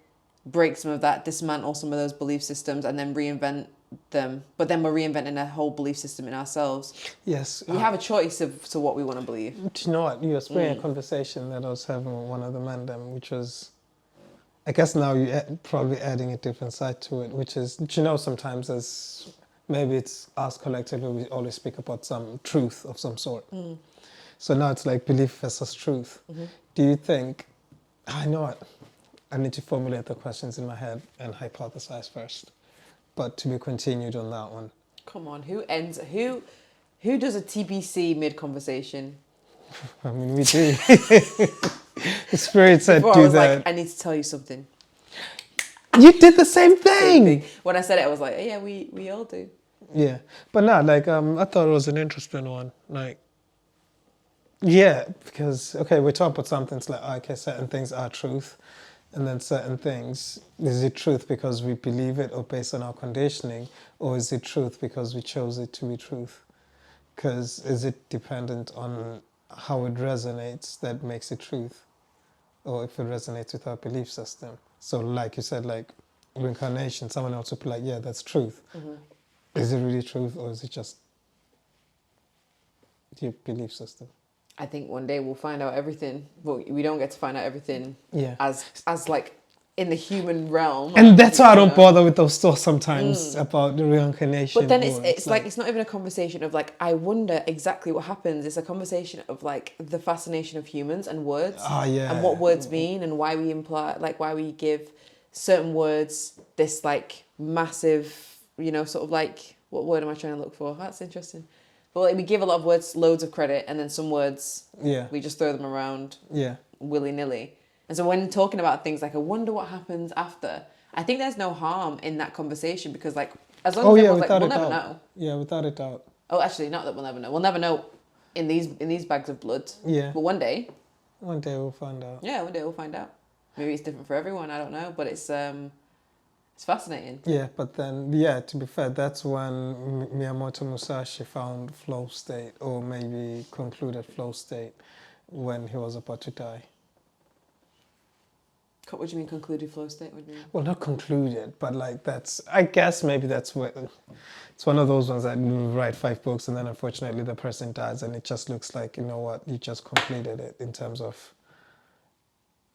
break some of that, dismantle some of those belief systems, and then reinvent them. But then we're reinventing a whole belief system in ourselves. Yes. We have a choice to what we want to believe. Do you know what? You're springing a conversation that I was having with one of the men, which was, I guess now you're probably adding a different side to it, which is, do you know, sometimes as maybe it's us collectively, we always speak about some truth of some sort. So now it's like belief versus truth. Do you think, I know it, I need to formulate the questions in my head and hypothesize first, but to be continued on that one. Come on, who does a TBC mid-conversation? I mean, we do. The spirit said Before I do was that. like, I need to tell you something. You did the same thing. When I said it, I was like, yeah, we all do. Yeah, but no, like I thought it was an interesting one. Like, yeah, because okay, we talk about some things like okay, certain things are truth, and then certain things is it truth because we believe it or based on our conditioning, or is it truth because we chose it to be truth? Because is it dependent on how it resonates that makes it truth, or if it resonates with our belief system? So, like you said, like reincarnation, someone else would be like, yeah, that's truth. Is it really truth, or is it just your belief system? I think one day we'll find out everything. Well, we don't get to find out everything Yeah. as like in the human realm. And that's why I don't bother with those thoughts sometimes about the reincarnation. But then or it's like it's not even a conversation of like I wonder exactly what happens. It's a conversation of like the fascination of humans and words. yeah. And what words mean and why we imply like why we give certain words this like massive, you know, sort of like what word am I trying to look for? That's interesting. But like, we give a lot of words loads of credit, and then some words we just throw them around willy-nilly. And so when talking about things like I wonder what happens after, I think there's no harm in that conversation because like as long as everyone's like we'll never know. Yeah, without a doubt. Oh, actually, not that we'll never know. We'll never know in these bags of blood. Yeah. But one day. One day we'll find out. Yeah, one day we'll find out. Maybe it's different for everyone. I don't know, but it's fascinating. Yeah, but then, yeah, to be fair, that's when Miyamoto Musashi found flow state, or maybe concluded flow state, when he was about to die. What do you mean concluded flow state? What do you mean? Well, not concluded, but like that's, I guess maybe that's what, it's one of those ones that you write 5 books and then unfortunately the person dies and it just looks like, you know what, you just completed it in terms of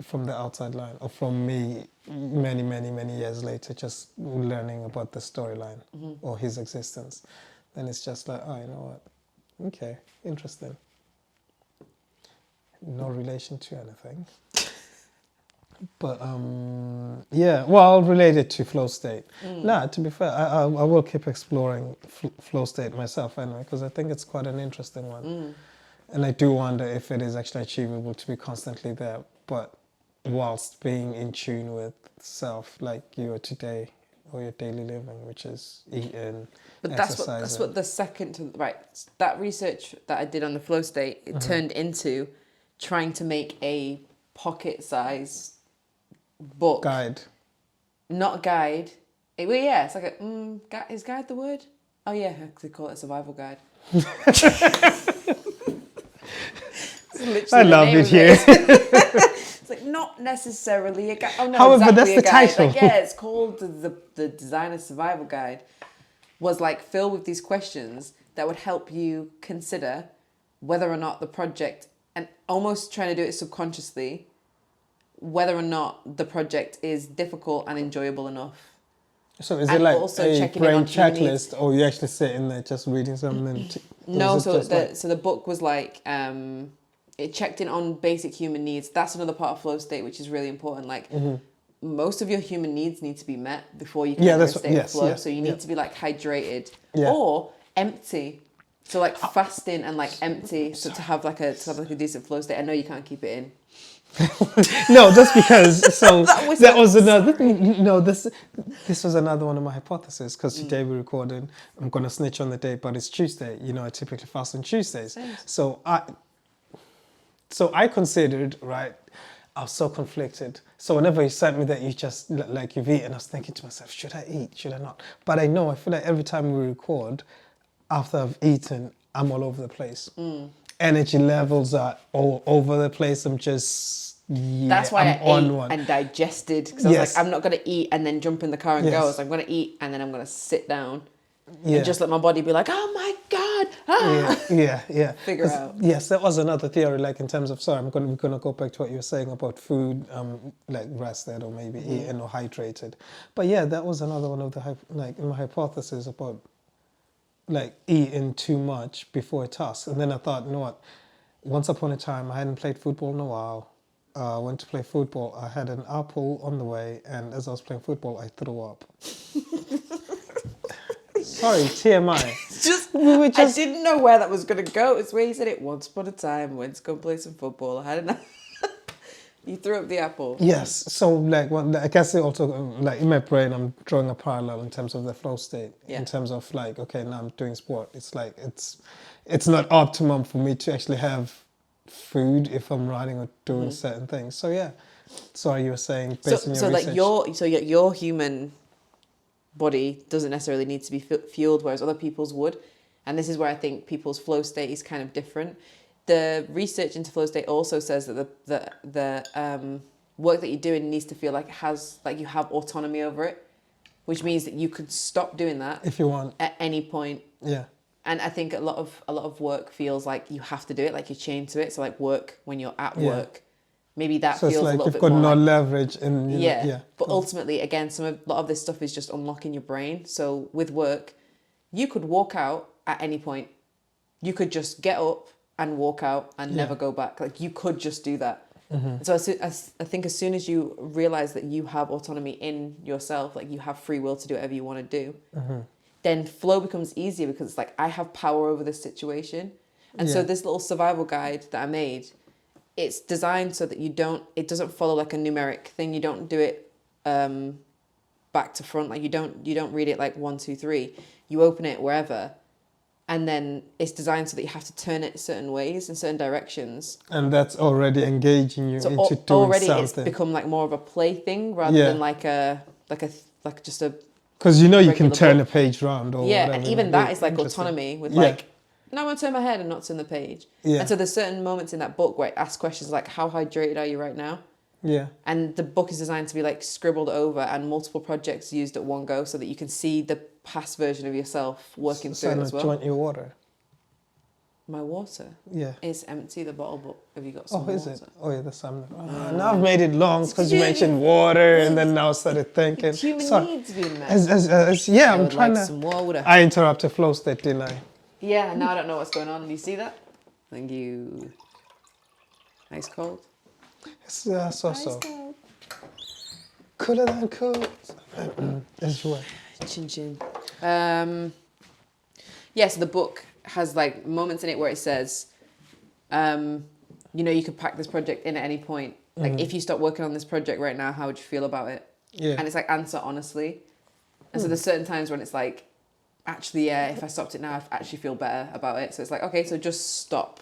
from the outside line, or from me many years later just learning about the storyline or his existence. Then it's just like, oh, you know what, okay, interesting. no relation to anything. But yeah, well, related to flow state. Nah, to be fair, I will keep exploring flow state myself anyway, because I think it's quite an interesting one. And I do wonder if it is actually achievable to be constantly there, but whilst being in tune with self, like you are today, or your daily living, which is eating, But exercising. that's what the second, right, that research that I did on the flow state, it turned into trying to make a pocket-sized book. Guide. Not a guide. Well, yeah, it's like a, is guide the word? Oh yeah, they call it a survival guide. I love it here. It's like not necessarily a guide. Oh no, However, exactly that's the a guide. title. Like, yeah, it's called the designer's survival guide. Was like filled with these questions that would help you consider whether or not the project, and almost trying to do it subconsciously, whether or not the project is difficult and enjoyable enough. So is And it like also a checking in brain on human needs. checklist, or you actually sit in there just reading something? No, is it so just like- the book was like it checked in on basic human needs. That's another part of flow state, which is really important. Like most of your human needs need to be met before you can enter a state of flow. So you need to be like hydrated or empty. So like fasting and like empty. So to have like a decent flow state. I know you can't keep it in. No, just because. So that was another. Sorry. No, this was another one of my hypotheses. Because today we're recording. I'm gonna snitch on the date, but it's Tuesday. You know, I typically fast on Tuesdays. Same. So I considered, right. I was so conflicted. So whenever you sent me that you just like you've eaten, I was thinking to myself, should I eat? Should I not? But I feel like every time we record, after I've eaten, I'm all over the place. Energy levels are all over the place. I'm just That's why I'm I on ate one. and digested. Because I was like, I'm not going to eat and then jump in the car and go. I was like, I'm going to eat and then I'm going to sit down and just let my body be like, oh my God. Ah. Yeah. Figure out. Yes, that was another theory, like in terms of, we're going to go back to what you were saying about food, like rested or maybe eaten or hydrated. But yeah, that was another one of the, like my hypothesis about like eating too much before a task. And then I thought, you know what, once upon a time, I hadn't played football in a while. I went to play football. I had an apple on the way, and as I was playing football, I threw up. Sorry, TMI. I didn't know where that was going to go. It's where you said it once upon a time. Went to go play some football. I had enough. You threw up the apple. Yes. So like, I guess it also like in my brain, I'm drawing a parallel in terms of the flow state. In terms of like, okay, now I'm doing sport. It's like it's not optimum for me to actually have food if I'm running or doing certain things. So yeah. Sorry, you were saying based on your research. Like your human body doesn't necessarily need to be fueled, whereas other people's would. And this is where I think people's flow state is kind of different. The research into flow state also says that the work that you're doing needs to feel like you have autonomy over it, which means that you could stop doing that if you want at any point. Yeah. And I think a lot of work feels like you have to do it, like you're chained to it. So like work when you're at work, maybe that feels it's like a little you've bit got more no like, leverage in But ultimately, again, a lot of this stuff is just unlocking your brain. So with work, you could walk out at any point. You could just get up and walk out and never go back. Like you could just do that. So I think as soon as you realize that you have autonomy in yourself, like you have free will to do whatever you want to do, then flow becomes easier because it's like, I have power over this situation. And so this little survival guide that I made, it's designed so that it doesn't follow like a numeric thing. You don't do it back to front. Like you don't read it like 1, 2, 3. You open it wherever. And then it's designed so that you have to turn it certain ways in certain directions. And that's already engaging you so into doing already something. It's become like more of a play thing rather than like just a. Because you can turn book. a page round or whatever. And even that is like autonomy with like, no, I'm going to turn my head and not turn the page. And so there's certain moments in that book where it asks questions like, how hydrated are you right now? Yeah. And the book is designed to be like scribbled over and multiple projects used at one go so that you can see the past version of yourself working through it as well. Do you want your water? My water? Yeah. It's empty, the bottle, but have you got some water? Is it? Oh, yeah, there's some. Now I've made it long because you mentioned water and then now I started thinking. Human needs being met. I'm trying to. Some water. I interrupted flow state, didn't I? Yeah, now I don't know what's going on. Do you see that? Thank you. Ice cold. It's so. Cold. Cooler than cold. As you were. Chin chin. So the book has like moments in it where it says, you could pack this project in at any point. Like if you stop working on this project right now, how would you feel about it? Yeah. And it's like, answer honestly. And so there's certain times when it's like, actually, yeah, if I stopped it now, I actually feel better about it. So it's like, okay, so just stop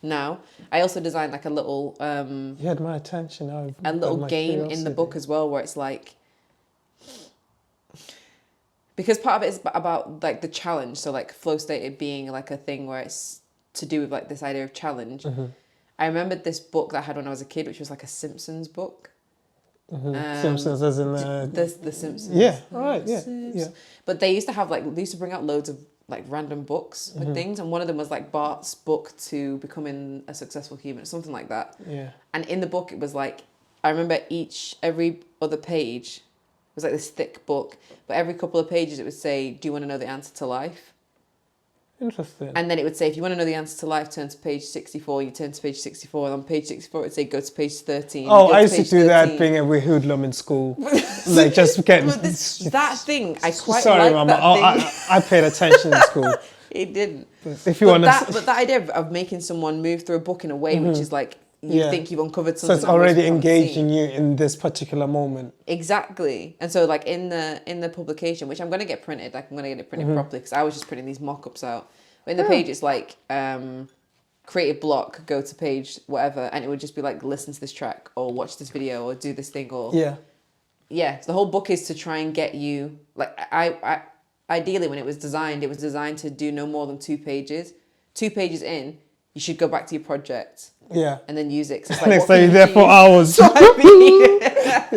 now. I also designed like a little You had my attention. a little game in the book as well, where it's like, because part of it is about like the challenge. So like flow state, it being like a thing where it's to do with like this idea of challenge. I remembered this book that I had when I was a kid, which was like a Simpsons book. Simpsons as in the Simpsons. Yeah, all right, yeah. But they used to have like, they used to bring out loads of like random books with things, and one of them was like Bart's book to becoming a successful human, something like that. Yeah. And in the book, it was like, I remember every other page was like this thick book, but every couple of pages it would say, do you want to know the answer to life? Interesting. And then it would say, if you want to know the answer to life, turn to page 64. You turn to page 64, and on page 64 it would say, go to page 13. Oh, I used to do that being a wee hoodlum in school. Like just getting... that thing, I quite Sorry, like Mama, that thing. I paid attention in school. It didn't. But if you want to... But that idea of making someone move through a book in a way which is like, you think you've uncovered So something. it's already engaging you in this particular moment. Exactly. And so like in the publication, which I'm going to get printed, like I'm going to get it printed properly, because I was just printing these mock-ups out. But in the page, it's like, create a block, go to page whatever, and it would just be like, listen to this track, or watch this video, or do this thing, or... Yeah, so the whole book is to try and get you... Like, I ideally, when it was designed to do no more than 2 pages. 2 pages in, you should go back to your project. Yeah. And then use it. 'Cause it's like, Next time you're there for hours. Sorry.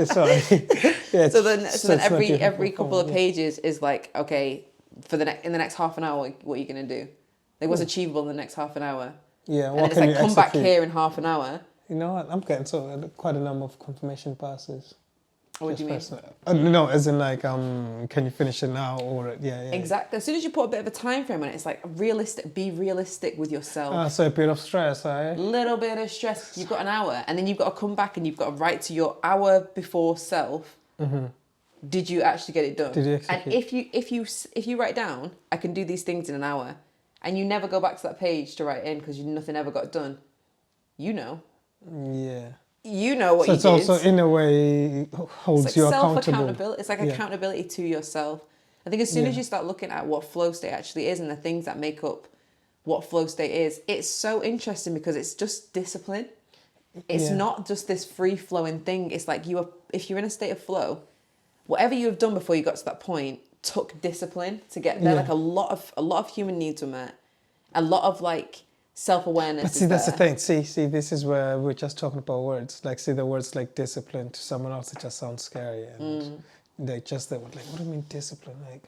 Sorry. Yeah, So then every couple of pages is like, okay, in the next half an hour, what are you going to do? Like, what's achievable in the next half an hour? Yeah, and then it's like, come back here in half an hour. You know what? I'm getting quite a number of confirmation passes. What do you mean? No, as in like, can you finish it now? Or yeah. Exactly. As soon as you put a bit of a time frame on it, it's like be realistic with yourself. So a bit of stress, eh? Little bit of stress. You've got an hour, and then you've got to come back and you've got to write to your hour before self. Did you actually get it done? Did you execute? And if you write down, I can do these things in an hour, and you never go back to that page to write in because nothing ever got done, Yeah. You know what so you did. It's also, in a way, holds it's like you accountable. It's like accountability to yourself. I think as soon as you start looking at what flow state actually is and the things that make up what flow state is, it's so interesting because it's just discipline. It's not just this free-flowing thing. It's like if you're in a state of flow, whatever you have done before you got to that point took discipline to get there. Like a lot of human needs were met. A lot of like self-awareness. But see, that's the thing. See, this is where we're just talking about words. Like, see, the words like discipline to someone else, it just sounds scary, and they just like, what do you mean discipline? Like,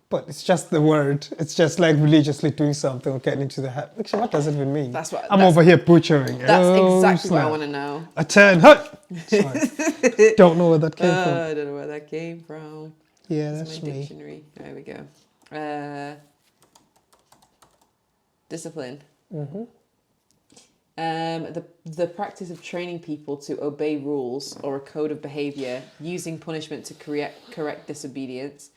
but it's just the word. It's just like religiously doing something or getting into the habit. Actually, what does it even mean? I'm over here butchering. That's exactly what I want to know. A 10. Sorry. Don't know where that came from. I don't know where that came from. Yeah, that's my me. Dictionary. There we go. Discipline. The practice of training people to obey rules or a code of behaviour using punishment to correct disobedience.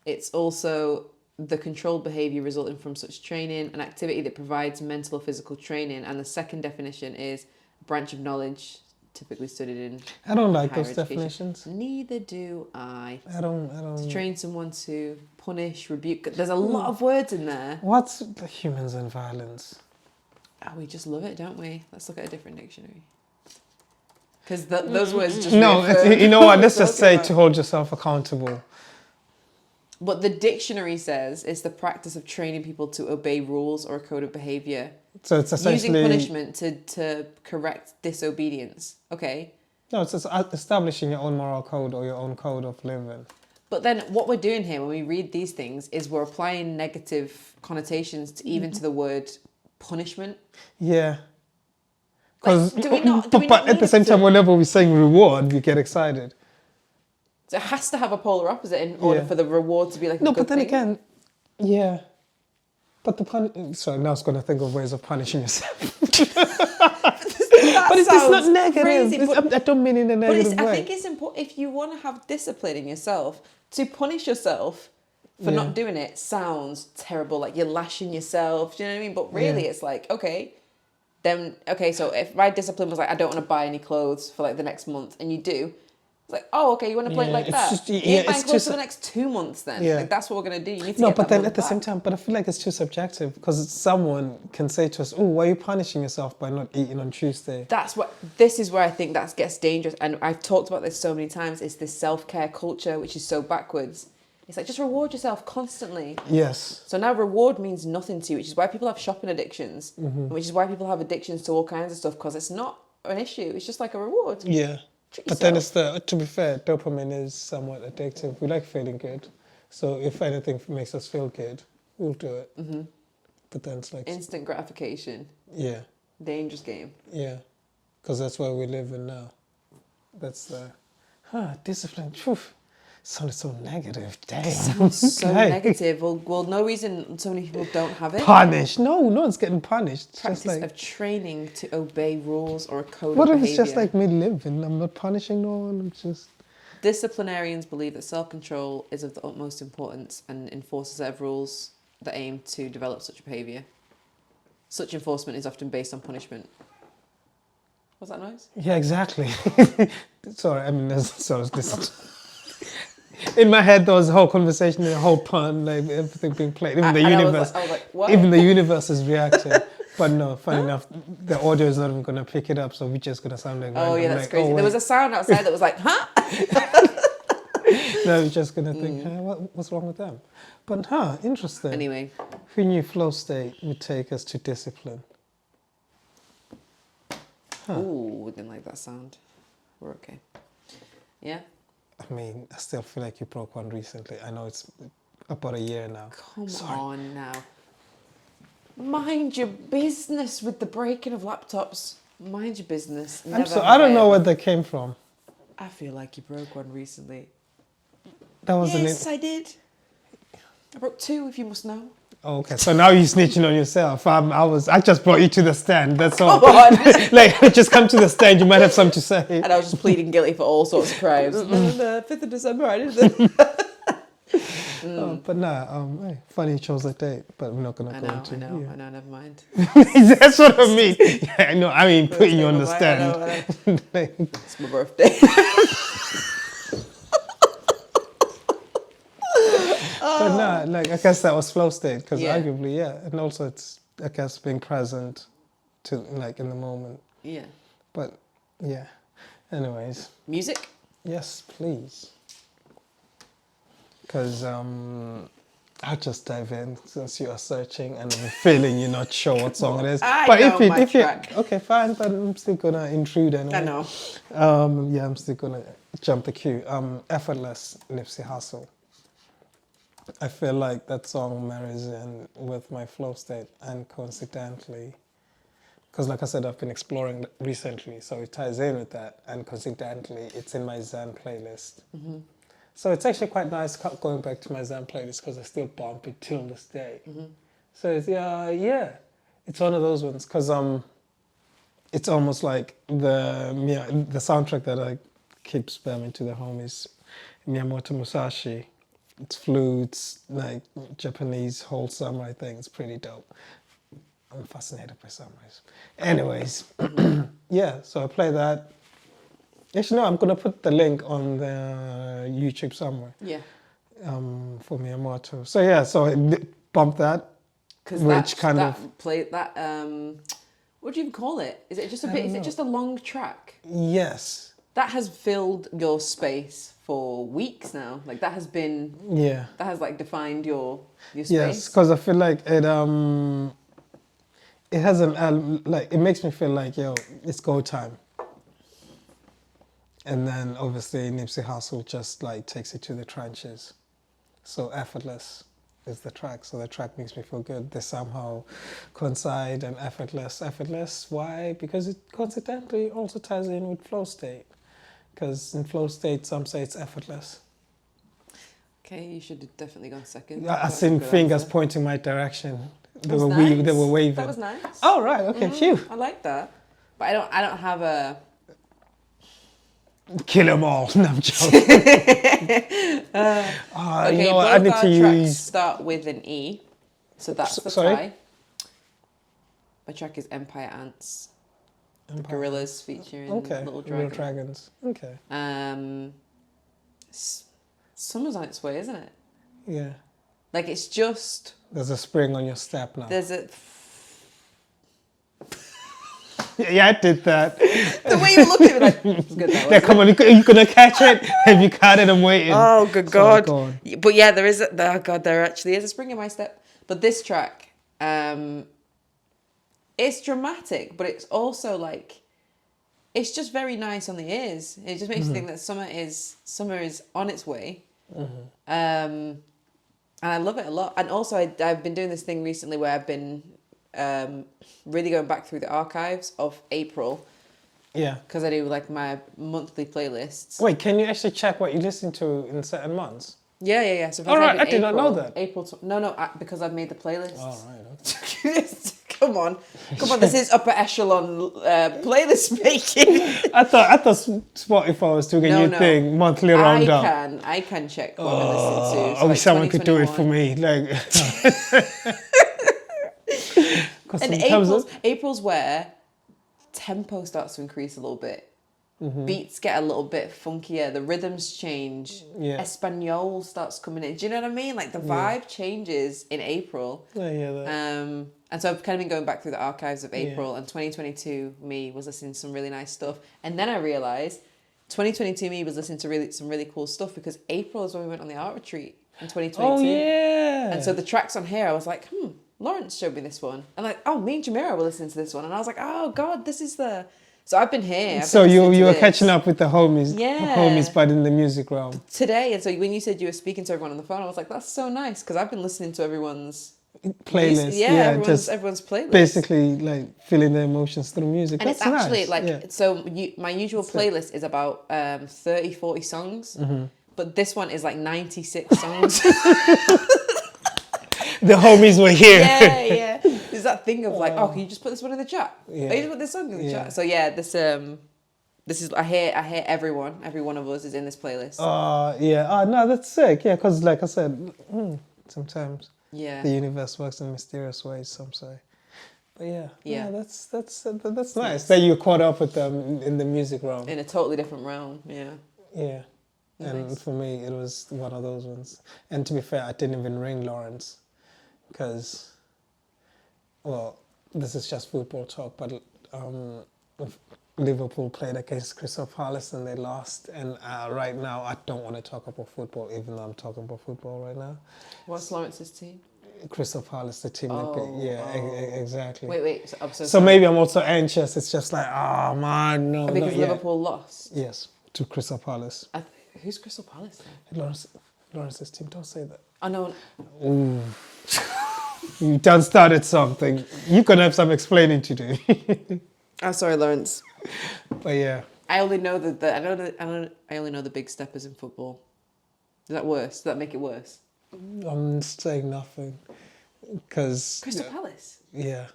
It's also the controlled behaviour resulting from such training, an activity that provides mental or physical training. And the second definition is a branch of knowledge typically studied in I don't like those education. definitions. Neither do I. I don't. To train someone to punish, rebuke. There's a lot of words in there. What's the humans and violence? Oh, we just love it, don't we? Let's look at a different dictionary. Because those words just you know what? Let's just say to hold yourself accountable. But the dictionary says it's the practice of training people to obey rules or a code of behaviour. So it's essentially... Using punishment to correct disobedience. Okay. No, it's just establishing your own moral code or your own code of living. But then what we're doing here when we read these things is we're applying negative connotations to even to the word punishment. Yeah. Like, But at the same time, whenever we're saying reward, we get excited. So it has to have a polar opposite in order for the reward to be like a good but then thing. again, yeah. But sorry, now I was going to think of ways of punishing yourself. But it's not sounds negative. crazy, I don't mean in a But negative I way. think it's important if you want to have discipline in yourself, to punish yourself for Yeah. not doing it sounds terrible. Like you're lashing yourself. Do you know what I mean? But really, Yeah. it's like, okay, so if my discipline was like, I don't want to buy any clothes for like the next month, and you do, it's like, oh, okay, you want to play it Yeah, like it's that? just- You yeah, ain't buying it's clothes just- for the next 2 months then. Yeah. Like that's what we're gonna do. You need to No, get but that then money at the back. same time, but I feel like it's too subjective because someone can say to us, "Oh, why are you punishing yourself by not eating on Tuesday?" This is where I think that gets dangerous, and I've talked about this so many times. It's this self-care culture which is so backwards. It's like just reward yourself constantly. Yes. So now reward means nothing to you, which is why people have shopping addictions, and which is why people have addictions to all kinds of stuff, because it's not an issue. It's just like a reward. Yeah. Treat But then yourself. to be fair, dopamine is somewhat addictive. We like feeling good. So if anything makes us feel good, we'll do it. Mm-hmm. But then it's like, Instant gratification, yeah, dangerous game. yeah. Because that's where we live in now. That's discipline. Phew. Sounded so negative. Damn. Sounds so Okay. negative. Well, no reason so many people don't have it. Punished. No one's getting punished. It's Practice just like, of training to obey rules or a code what of if behavior. it's just like me living? I'm not punishing no one. I'm just. Disciplinarians believe that self-control is of the utmost importance and enforce a set of rules that aim to develop such behaviour. Such enforcement is often based on punishment. What's that noise? Yeah, exactly. Sorry, I mean, this. In my head, there was a whole conversation, a whole pun, like everything being played. Even the universe, I was like, what? even the universe is reacting. But no, funny enough, the audio is not even going to pick it up, so we're just going to sound like. Oh random, yeah, that's like, crazy. oh, There was wait. a sound outside that was like, huh? No, we're just going to think, what's wrong with them? But interesting. Anyway, Who knew flow state would take us to discipline? ooh, we didn't like that sound. We're okay. Yeah. I mean, I still feel like you broke one recently. I know it's about a year now. Come on now. Mind your business with the breaking of laptops. Mind your business. I don't know where that came from. I feel like you broke one recently. That was Yes, I did. I broke 2, if you must know. Oh, okay, so now you're snitching on yourself. I just brought you to the stand. That's all. Come on. Like, just come to the stand. You might have something to say. And I was just pleading guilty for all sorts of crimes. The 5th of December, I did that. But hey, funny you chose that date, but we're not gonna go into. I know, never mind. That's what I mean. Yeah, I know. I mean, putting you on the stand. I know. Like, It's my birthday. but like I guess that was flow state because Yeah. arguably, yeah, and also it's I guess being present to like in the moment. Yeah. But yeah. Anyways, Music? yes, please. Because I'll just dive in since you are searching and I'm feeling you're not sure what song it is. I But know my if you track. okay, fine, but I'm still gonna intrude anyway. I know. Yeah, I'm still gonna jump the queue. Effortless, Nipsey Hussle. I feel like that song marries in with my flow state, and coincidentally, because like I said, I've been exploring recently, so it ties in with that, and coincidentally, it's in my Zen playlist. Mm-hmm. So it's actually quite nice going back to my Zen playlist because I still bump it till this day. Mm-hmm. So it's, yeah, it's one of those ones because it's almost like the soundtrack that I keep spamming to the homies, Miyamoto Musashi. It's flutes, like Japanese whole samurai thing. It's pretty dope. I'm fascinated by samurais. Anyways, yeah, so I play that. Actually, no, I'm going to put the link on the YouTube somewhere. Yeah. For Miyamoto. So yeah, so I bumped that. Because Which that, kind that of- play that what do you even call it? Is it just a bit? Is it just a long track? Yes. That has filled your space for weeks now. Like that has been. Yeah. That has like defined your space. Yes, because I feel like it has it makes me feel like it's go time. And then obviously Nipsey Hussle just like takes it to the trenches. So effortless is the track. So the track makes me feel good. They somehow coincide and effortless. Effortless, why? Because it coincidentally also ties in with flow state. Because in flow state, some say it's effortless. Okay, you should have definitely gone second. I That's a seen good fingers answer. pointing my direction. They That were was nice. they were waving. That was nice. Oh right, okay, phew. I like that. But I don't have a. Kill them all. No, I'm joking. Okay, you know what? I both need our to tracks use. start with an E, so that's the Sorry? tie. My track is Empire Ants. The Empire. gorillas featuring Okay. Little Little Dragon. dragons. Okay. Summer's on its way, isn't it? Yeah. Like it's just There's a spring on your step now. there's a Yeah, I did that. the way you looked at me like it's good. That Yeah, come on, you gonna catch it? Have you caught it? I'm waiting. Oh, good Sorry, God. go on. But yeah, there is. Oh God, there actually is a spring in my step. But this track, it's dramatic, but it's also like, it's just very nice on the ears. It just makes you think that summer is on its way. And I love it a lot. And also, I've been doing this thing recently where I've been really going back through the archives of April. Yeah. Because I do like my monthly playlists. Wait, can you actually check what you listen to in certain months? Yeah. So if All right, type in I did not know that. April. No, because I've made the playlist. All right. Okay. Come on. This is upper echelon playlist making. I thought Spotify was doing a new thing, monthly roundup. I can check what I listen to. I wish someone could do it for 2021. me. Like, And April's where tempo starts to increase a little bit. Beats get a little bit funkier. The rhythms change. Yeah. Espanol starts coming in. Do you know what I mean? Like the vibe changes in April. I hear that. And so I've kind of been going back through the archives of April, and 2022 me was listening to some really nice stuff. And then I realised 2022 me was listening to some really cool stuff because April is when we went on the art retreat in 2022. Oh yeah. And so the tracks on here, I was like, Lawrence showed me this one. And like, oh, me and Jamira were listening to this one. And I was like, oh God, this is the... So I've been here. So you were catching up with the homies. Yeah. Homies, but in the music realm. Today. And so when you said you were speaking to everyone on the phone, I was like, that's so nice. Because I've been listening to everyone's... Playlist. Everyone's playlist. Basically, like, feeling the emotions through music. And That's it's actually nice. so my usual playlist is about 30, 40 songs. But this one is like 96 songs. The homies were here. Yeah. There's that thing of like, can you just put this one in the chat? Yeah. Oh, you just put this song in the chat. So yeah, this is I hear every one of us is in this playlist. No, that's sick. Yeah, because like I said, sometimes Yeah. the universe works in mysterious ways. Some say, but yeah, that's nice that you caught up with them in the music realm. In a totally different realm. Yeah. Yeah, and Nice. for me, it was one of those ones. And to be fair, I didn't even ring Lawrence because, well, this is just football talk, but Liverpool played against Crystal Palace and they lost. And right now, I don't want to talk about football, even though I'm talking about football right now. What's Lawrence's team? Crystal Palace, the team that exactly. Wait. So So maybe I'm also anxious. It's just like, oh man, no, because not yet. Liverpool lost. Yes, to Crystal Palace. Who's Crystal Palace then? Lawrence's team, don't say that. I know. Ooh. You done started something. You're gonna have some explaining to do. I'm sorry, Lawrence. But yeah. I only know I only know the big steppers in football. Is that worse? Does that make it worse? I'm saying nothing. Because Crystal Palace. yeah.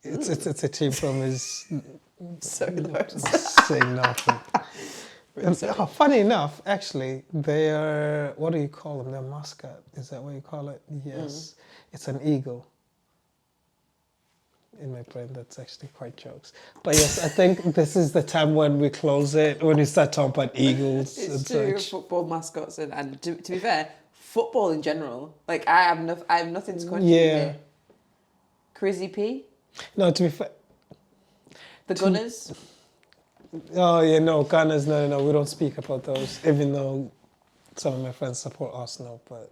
It's a team from his Sorry, Lawrence. saying nothing. Funny enough, actually, they are, what do you call them? Their mascot. Is that what you call it? Yes. It's an eagle. In my brain, that's actually quite jokes. But yes, I think this is the time when we close it, when we start talking about eagles and It's true, such. football mascots and to be fair, football in general. Like I have nothing to contribute here. Crizzy P, No, to be fair. the Gunners. Oh, yeah, no, Gunners, no, we don't speak about those, even though some of my friends support Arsenal. But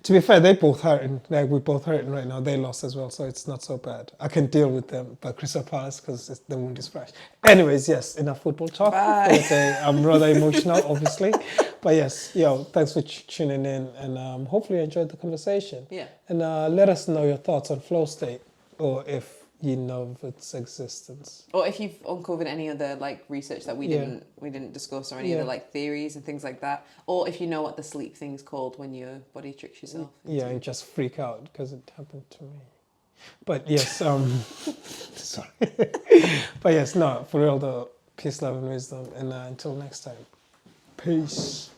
to be fair, they both hurting. Like, we're both hurting right now. They lost as well, so it's not so bad. I can deal with them, but Crystal Palace, because the wound is fresh. Anyways, yes, enough football talk. Bye. I'm rather emotional, obviously. But yes, thanks for tuning in, and hopefully you enjoyed the conversation. Yeah. And let us know your thoughts on flow state, or if you know of its existence. Or if you've uncovered any other like research that we didn't discuss, or any other like theories and things like that, or if you know what the sleep thing's called when your body tricks yourself. Yeah, and just freak out because it happened to me. But yes, sorry. But yes, no, for real though, peace, love, and wisdom. And until next time, peace.